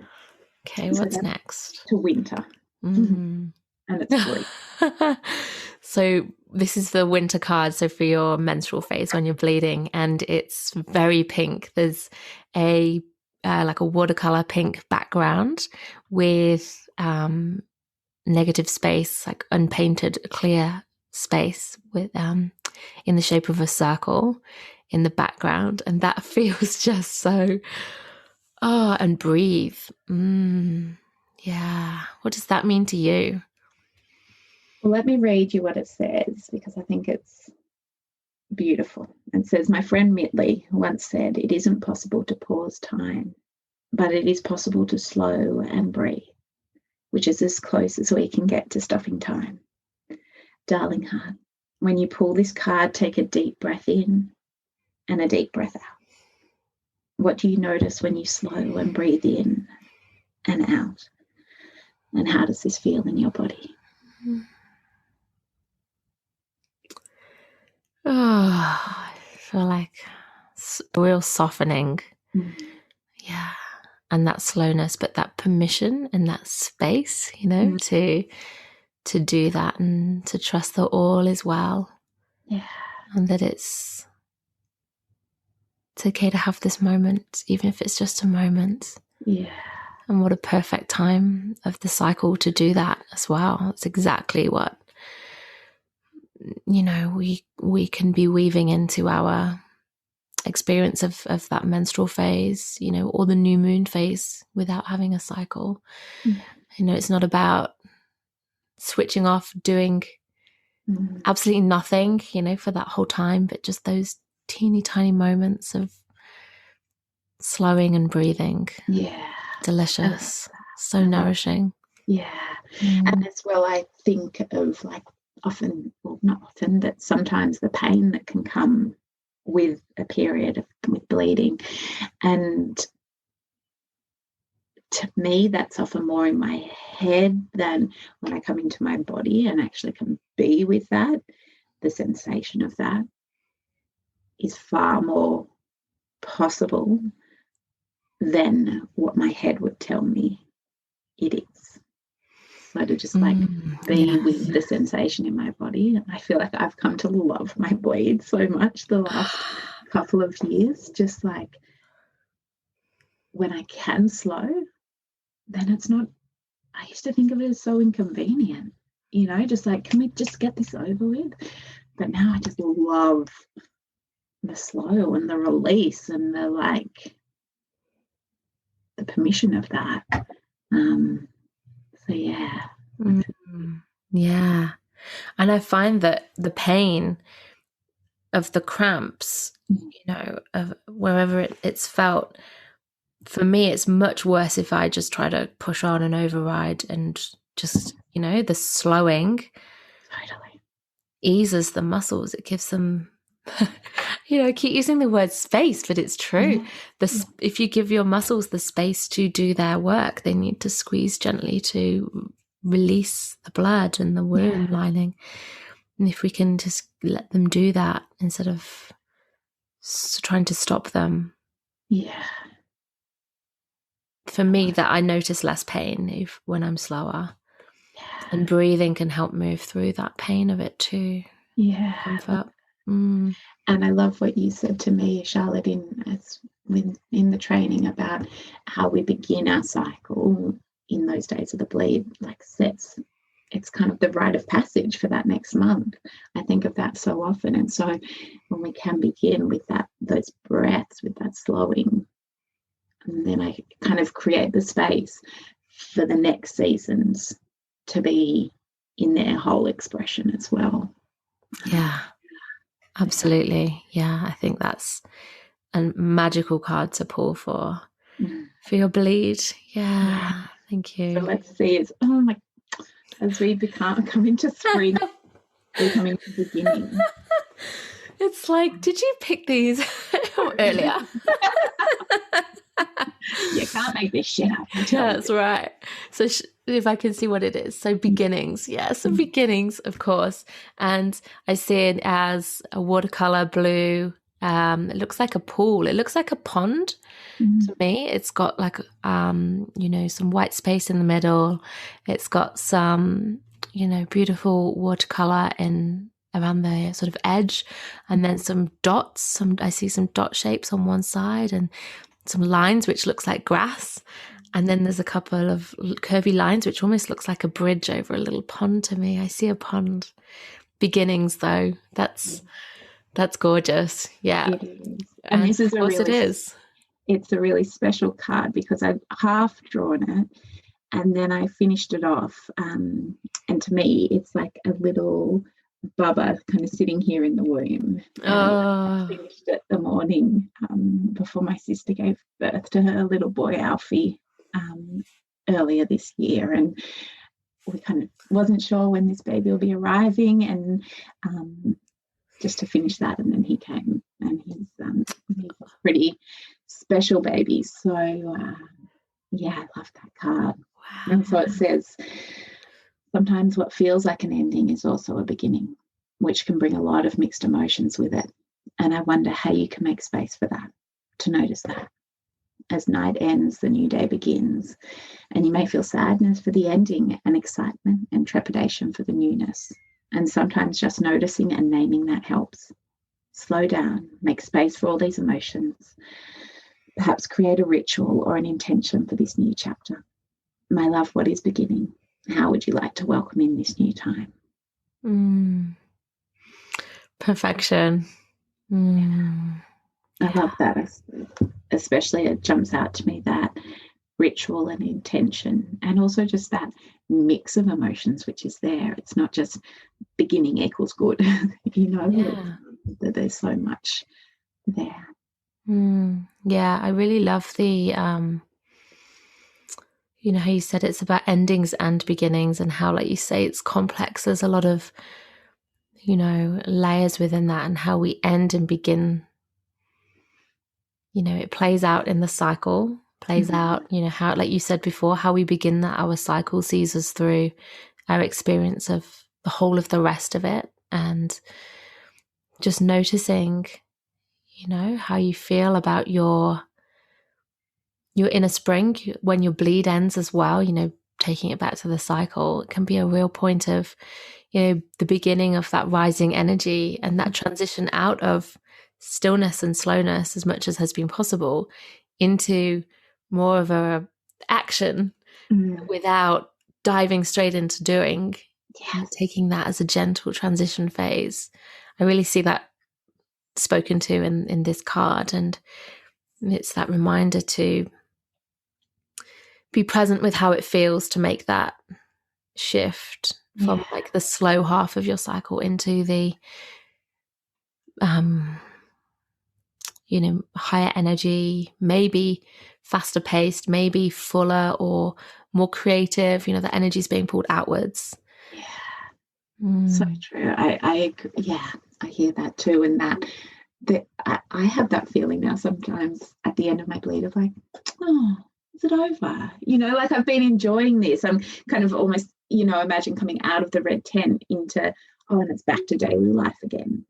Okay, what's next? To winter. And it's bleak. So this is the winter card, so for your menstrual phase when you're bleeding, and it's very pink. There's a like a watercolor pink background with negative space, like unpainted clear space with in the shape of a circle in the background, and that feels just so and breathe. Yeah. What does that mean to you? Well, let me read you what it says, because I think it's beautiful. It says, my friend Mitley once said, it isn't possible to pause time, but it is possible to slow and breathe, which is as close as we can get to stopping time. Darling heart, when you pull this card, take a deep breath in and a deep breath out. What do you notice when you slow and breathe in and out? And how does this feel in your body? Oh, I feel like a real softening. Yeah. And that slowness, but that permission and that space, to do that and to trust that all is well. Yeah. And that it's okay to have this moment, even if it's just a moment. Yeah. And what a perfect time of the cycle to do that as well. It's exactly what, we can be weaving into our experience of that menstrual phase, or the new moon phase without having a cycle. Yeah. It's not about switching off, doing absolutely nothing, for that whole time, but just those teeny tiny moments of slowing and breathing. Yeah. Delicious. So nourishing. Yeah. And as well, I think of like often, well, not often, but sometimes the pain that can come with a period with bleeding. And to me, that's often more in my head than when I come into my body and actually can be with that. The sensation of that is far more possible than what my head would tell me it is. So to just like be with the sensation in my body. I feel like I've come to love my bleed so much the last couple of years. Just like when I can slow, then it's not, I used to think of it as so inconvenient, just like, can we just get this over with? But now I just love the slow and the release and the like, the permission of that. So yeah. Yeah. And I find that the pain of the cramps, of wherever it's felt, for me, it's much worse if I just try to push on and override, and just, the slowing Totally eases the muscles. It gives them, I keep using the word space, but it's true. If you give your muscles the space to do their work, they need to squeeze gently to release the blood and the wound lining. And if we can just let them do that instead of trying to stop them. Yeah. For me, that I notice less pain when I'm slower. And breathing can help move through that pain of it too. Yeah. Comfort. And I love what you said to me, Charlotte, in the training about how we begin our cycle in those days of the bleed, like it's kind of the rite of passage for that next month. I think of that so often. And so when we can begin with those breaths, with that slowing, and then I kind of create the space for the next seasons to be in their whole expression as well. Yeah, absolutely. Yeah, I think that's a magical card to pull for. For your bleed. Yeah. Thank So you. let's see. As we come into spring, we come into the beginning. It's like, did you pick these earlier? You can't make this shit up. I tell That's you. right. So if I can see what it is. So beginnings. Yeah, so beginnings, of course. And I see it as a watercolor blue. It looks like a pool. It looks like a pond to me. It's got like, some white space in the middle. It's got some, beautiful watercolor around the sort of edge, and then some dots. I see some dot shapes on one side and some lines which looks like grass, and then there's a couple of curvy lines which almost looks like a bridge over a little pond to me. I see a pond. Beginnings, though, that's gorgeous. Yeah. And this is it's a really special card because I've half drawn it and then I finished it off, and to me it's like a little Bubba kind of sitting here in the womb. I finished it the morning before my sister gave birth to her little boy Alfie earlier this year, and we kind of wasn't sure when this baby will be arriving, and just to finish that, and then he came, and he's a pretty special baby. So I love that card. Wow. And so it says, sometimes what feels like an ending is also a beginning, which can bring a lot of mixed emotions with it. And I wonder how you can make space for that, to notice that. As night ends, the new day begins. And you may feel sadness for the ending and excitement and trepidation for the newness. And sometimes just noticing and naming that helps. Slow down, make space for all these emotions. Perhaps create a ritual or an intention for this new chapter. My love, what is beginning? How would you like to welcome in this new time? Perfection. I love that. Especially it jumps out to me, that ritual and intention, and also just that mix of emotions which is there. It's not just beginning equals good. That there's so much there. Yeah, I really love the how you said it's about endings and beginnings, and how, like you say, it's complex. There's a lot of, layers within that, and how we end and begin. It plays out in the cycle, out, how, like you said before, how we begin that, our cycle sees us through our experience of the whole of the rest of it. And just noticing, how you feel about your inner spring when your bleed ends as well, taking it back to the cycle. It can be a real point of, the beginning of that rising energy and that transition out of stillness and slowness as much as has been possible into more of a action without diving straight into doing. Taking that as a gentle transition phase. I really see that spoken to in this card, and it's that reminder to be present with how it feels to make that shift from like the slow half of your cycle into the higher energy, maybe faster paced, maybe fuller or more creative, the energy is being pulled outwards. So true. I hear that too, and that I have that feeling now sometimes at the end of my bleed of like, oh, is it over? Like I've been enjoying this. I'm kind of almost, imagine coming out of the red tent into, and it's back to daily life again.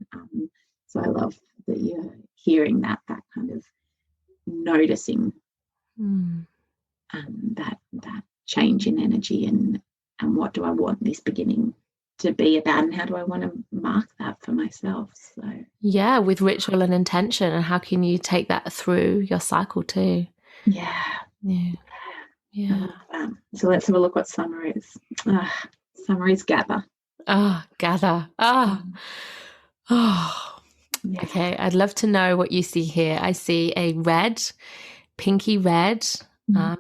So I love that you're hearing that kind of noticing that change in energy, and what do I want this beginning to be about, and how do I want to mark that for myself? So with ritual and intention, and how can you take that through your cycle too? So let's have a look what summer is. Summer is gather. Gather. Okay, I'd love to know what you see here. I see a red, pinky red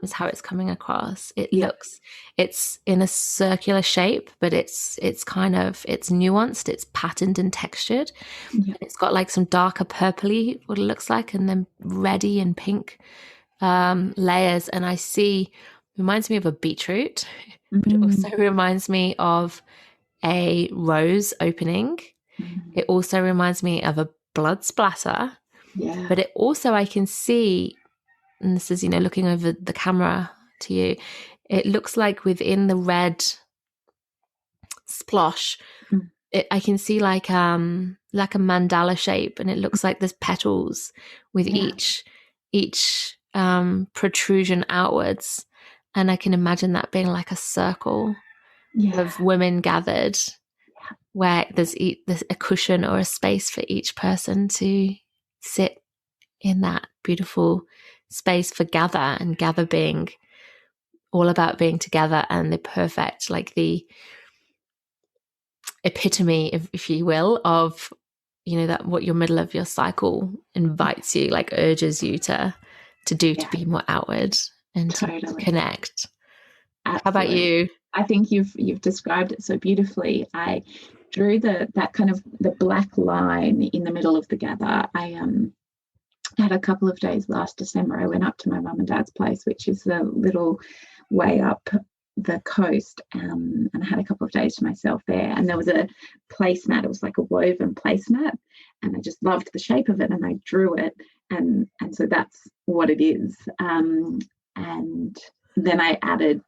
is how it's coming across. It looks, it's in a circular shape, but it's nuanced, it's patterned and textured. It's got like some darker purpley, what it looks like, and then reddy and pink layers, and I see, reminds me of a beetroot, but it also reminds me of a rose opening. It also reminds me of a blood splatter. Yeah. But it also, I can see, and this is, looking over the camera to you, it looks like within the red splosh, I can see like a mandala shape, and it looks like there's petals with each protrusion outwards, and I can imagine that being like a circle of women gathered, where there's a cushion or a space for each person to sit in that beautiful space for gather being all about being together, and the perfect, like the epitome, if you will, of that what your middle of your cycle invites you, like urges you to do, to be more outward and to connect. Absolutely. How about you? I think you've described it so beautifully. I drew that kind of the black line in the middle of the gather. I had a couple of days last December. I went up to my mum and dad's place, which is a little way up the coast, and I had a couple of days to myself there, and there was a placemat. It was like a woven placemat, and I just loved the shape of it, and I drew it, and so that's what it is. And then I added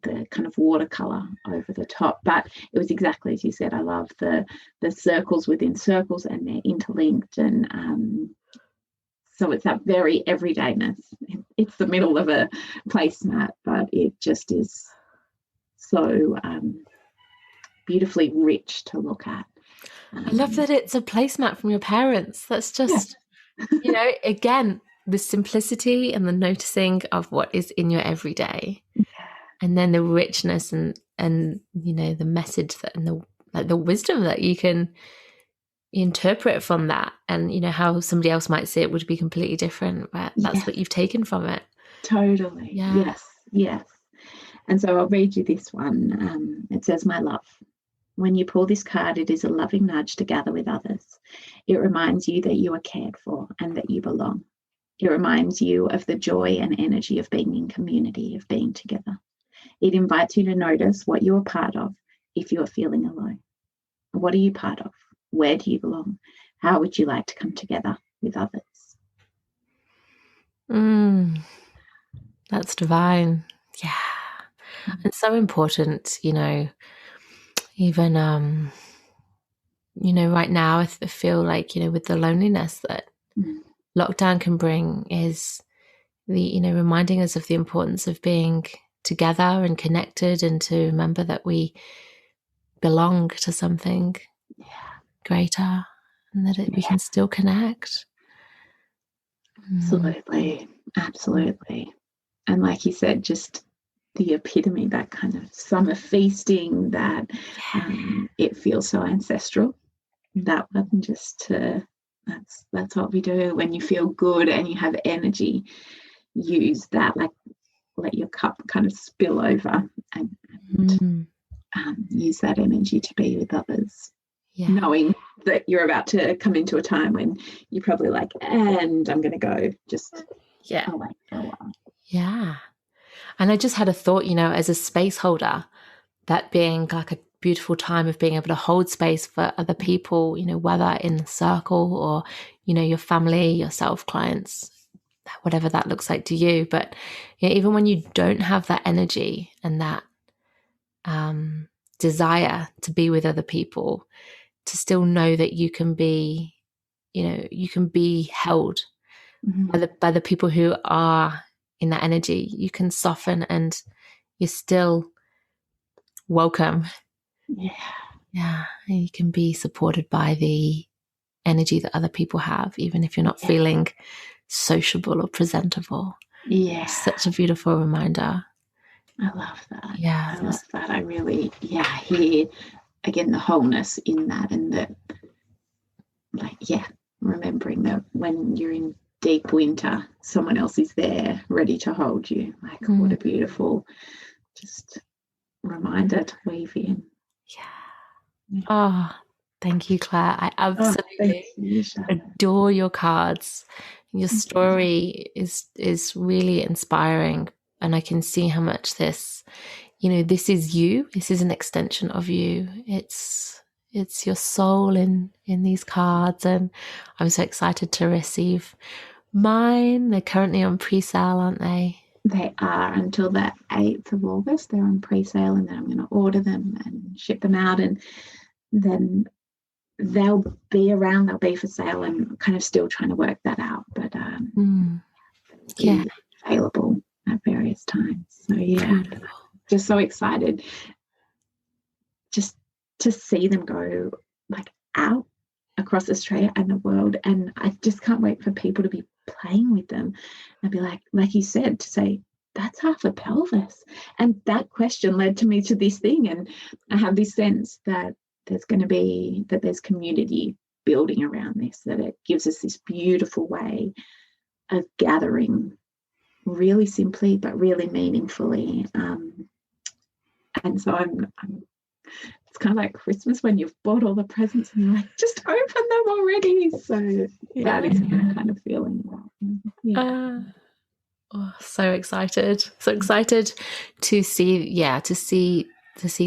the kind of watercolor over the top, but it was exactly as you said. I love the circles within circles, and they're interlinked, and so it's that very everydayness. It's the middle of a placemat, but it just is so beautifully rich to look at. I love that it's a placemat from your parents. That's just, again, the simplicity and the noticing of what is in your everyday, and then the richness and the message and the wisdom that you can interpret from that, and how somebody else might see it would be completely different, but that's what you've taken from it. Totally. Yes. And so I'll read you this one. It says, "My love, when you pull this card, it is a loving nudge to gather with others. It reminds you that you are cared for and that you belong. It reminds you of the joy and energy of being in community, of being together. It invites you to notice what you are part of if you are feeling alone. What are you part of? Where do you belong? How would you like to come together with others?" That's divine. Yeah. It's so important, even, right now, I feel like, with the loneliness that lockdown can bring, is the, reminding us of the importance of being together and connected, and to remember that we belong to something greater, and that we can still connect. Absolutely. And like you said, just the epitome, that kind of summer feasting, that it feels so ancestral. That one, just that's what we do when you feel good and you have energy. Use that, like let your cup kind of spill over, and use that energy to be with others. Knowing that you're about to come into a time when you're probably like, and I'm going to go just away for a while. Yeah. And I just had a thought, as a space holder, that being like a beautiful time of being able to hold space for other people, whether in the circle or, your family, yourself, clients, whatever that looks like to you. But even when you don't have that energy and that desire to be with other people, to still know that you can be, you can be held by the people who are in that energy. You can soften, and you're still welcome. And you can be supported by the energy that other people have, even if you're not feeling sociable or presentable. It's such a beautiful reminder. I love that. I love that. I really hear again the wholeness in that, and that, like, remembering that when you're in deep winter, someone else is there ready to hold you. Like, what a beautiful just reminder to weave in. Oh, Thank you, Claire. I Oh, thank absolutely you, Charlotte. adore your cards. Your story is really inspiring, and I can see how much this, this is you. This is an extension of you. It's your soul in these cards, and I'm so excited to receive mine. They're currently on pre-sale, aren't they? They are until the 8th of August. They're on pre-sale, and then I'm going to order them and ship them out, and then they'll be around. They'll be for sale. I'm kind of still trying to work that out, but yeah, available at various times. So yeah, just so excited just to see them go like out across Australia and the world, and I just can't wait for people to be playing with them and be like you said, to say that's half a pelvis. And that question led to me to this thing, and I have this sense that there's community building around this, that it gives us this beautiful way of gathering really simply but really meaningfully, and so I'm it's kind of like Christmas when you've bought all the presents and you're like, just open them already. So that is my kind of feeling. So excited. So excited to see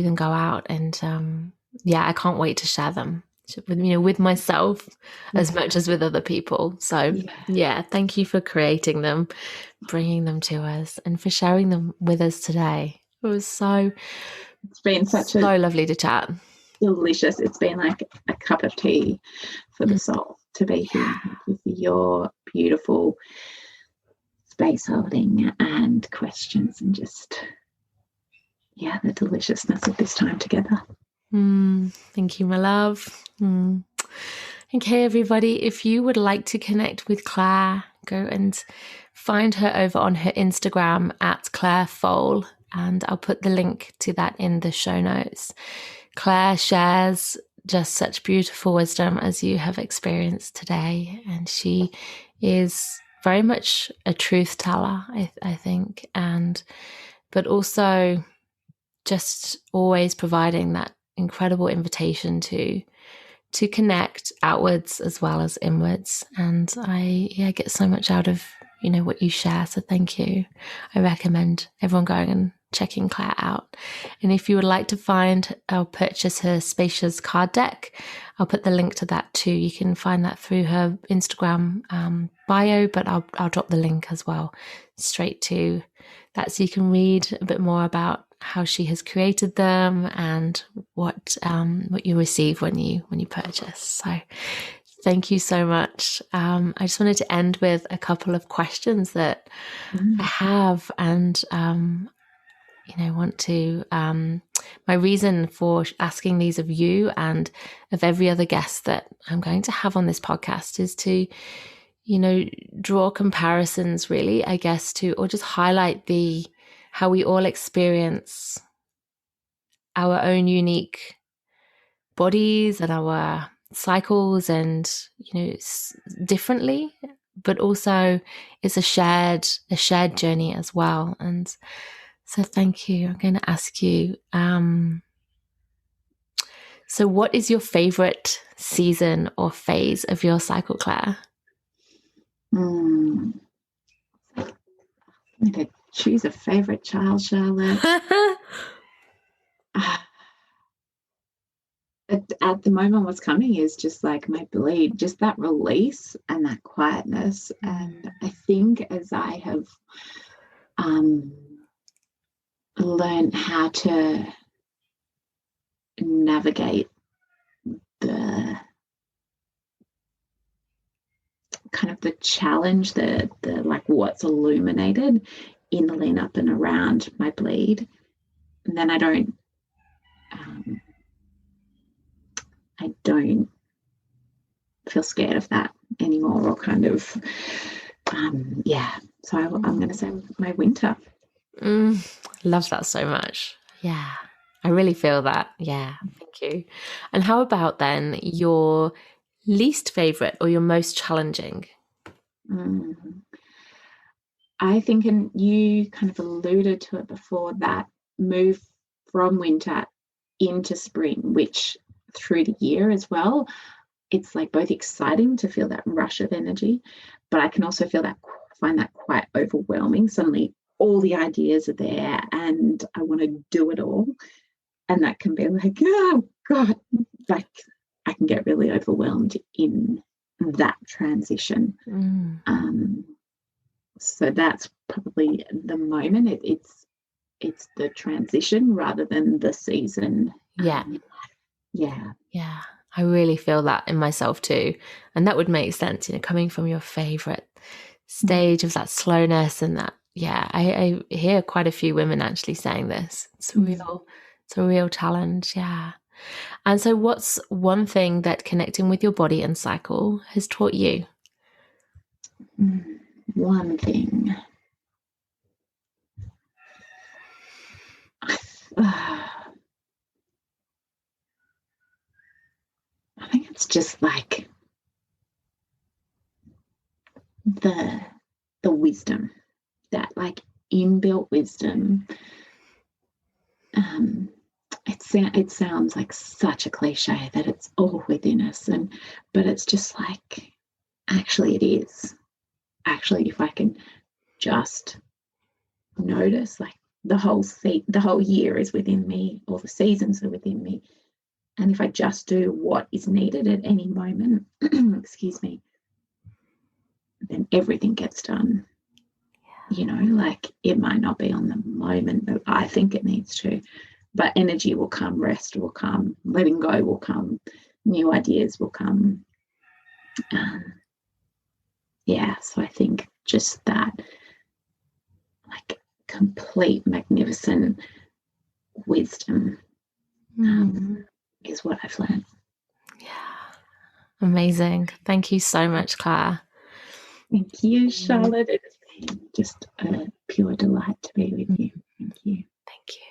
them go out. And I can't wait to share them with myself as much as with other people. So thank you for creating them, bringing them to us, and for sharing them with us today. It's been so lovely to chat. Delicious. It's been like a cup of tea for the soul to be here. Thank you for your beautiful space holding and questions, and just the deliciousness of this time together. Thank you, my love. Okay, everybody, if you would like to connect with Clare, go and find her over on her Instagram at Clare Foale, and I'll put the link to that in the show notes. Clare shares just such beautiful wisdom as you have experienced today, and she is very much a truth teller, I think, but also just always providing that incredible invitation to connect outwards as well as inwards. And I get so much out of what you share, so thank you. I recommend everyone going and checking Clare out. And if you would like to find or purchase her Spacious card deck, I'll put the link to that too. You can find that through her Instagram bio, but I'll drop the link as well straight to that, so you can read a bit more about how she has created them and what you receive when you purchase. So thank you so much. I just wanted to end with a couple of questions that I have, and want to my reason for asking these of you and of every other guest that I'm going to have on this podcast is to draw comparisons, really, I guess, or just highlight how we all experience our own unique bodies and our cycles, and differently, but also it's a shared journey as well. And so thank you. I'm going to ask you, so what is your favorite season or phase of your cycle, Clare? I'm going to choose a favorite child, Charlotte. At the moment, what's coming is just like my bleed, just that release and that quietness. And I think as I have learned how to navigate the kind of the challenge, the like what's illuminated in the lean up and around my bleed, and then I don't feel scared of that anymore, or kind of so I'm going to say my winter. Love that so much. Yeah, I really feel that. Yeah, thank you. And how about then your least favorite or your most challenging? I think, and you kind of alluded to it before, that move from winter into spring, which through the year as well, it's like both exciting to feel that rush of energy, but I can also find that quite overwhelming. Suddenly all the ideas are there and I want to do it all. And that can be like, oh God, like I can get really overwhelmed in that transition. So that's probably the moment. It's the transition rather than the season. Yeah. Yeah. I really feel that in myself too. And that would make sense, coming from your favorite stage of that slowness and that, I hear quite a few women actually saying this. It's a real challenge. Yeah. And so what's one thing that connecting with your body and cycle has taught you? One thing. I think it's just like the wisdom, that like inbuilt wisdom. It sounds like such a cliche that it's all within us, but it's just like, actually it is. Actually, if I can just notice, like the whole year is within me, or the seasons are within me, and if I just do what is needed at any moment, excuse me, then everything gets done. Like it might not be on the moment that I think it needs to, but energy will come, rest will come, letting go will come, new ideas will come. So I think just that, like, complete, magnificent wisdom is what I've learned. Yeah. Amazing. Thank you so much, Clare. Thank you, Charlotte. It has been just a pure delight to be with you. Thank you. Thank you.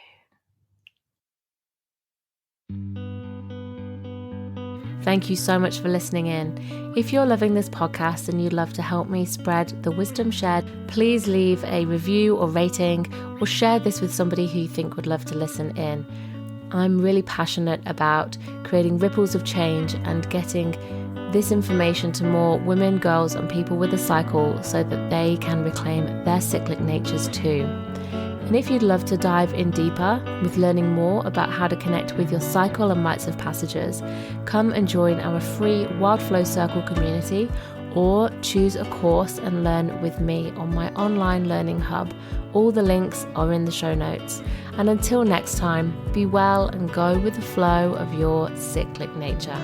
Thank you so much for listening in. If you're loving this podcast and you'd love to help me spread the wisdom shared, please leave a review or rating, or share this with somebody who you think would love to listen in. I'm really passionate about creating ripples of change and getting this information to more women, girls, and people with a cycle so that they can reclaim their cyclic natures too. And if you'd love to dive in deeper with learning more about how to connect with your cycle and rites of passages, come and join our free Wild Flow Circle community, or choose a course and learn with me on my online learning hub. All the links are in the show notes. And until next time, be well and go with the flow of your cyclic nature.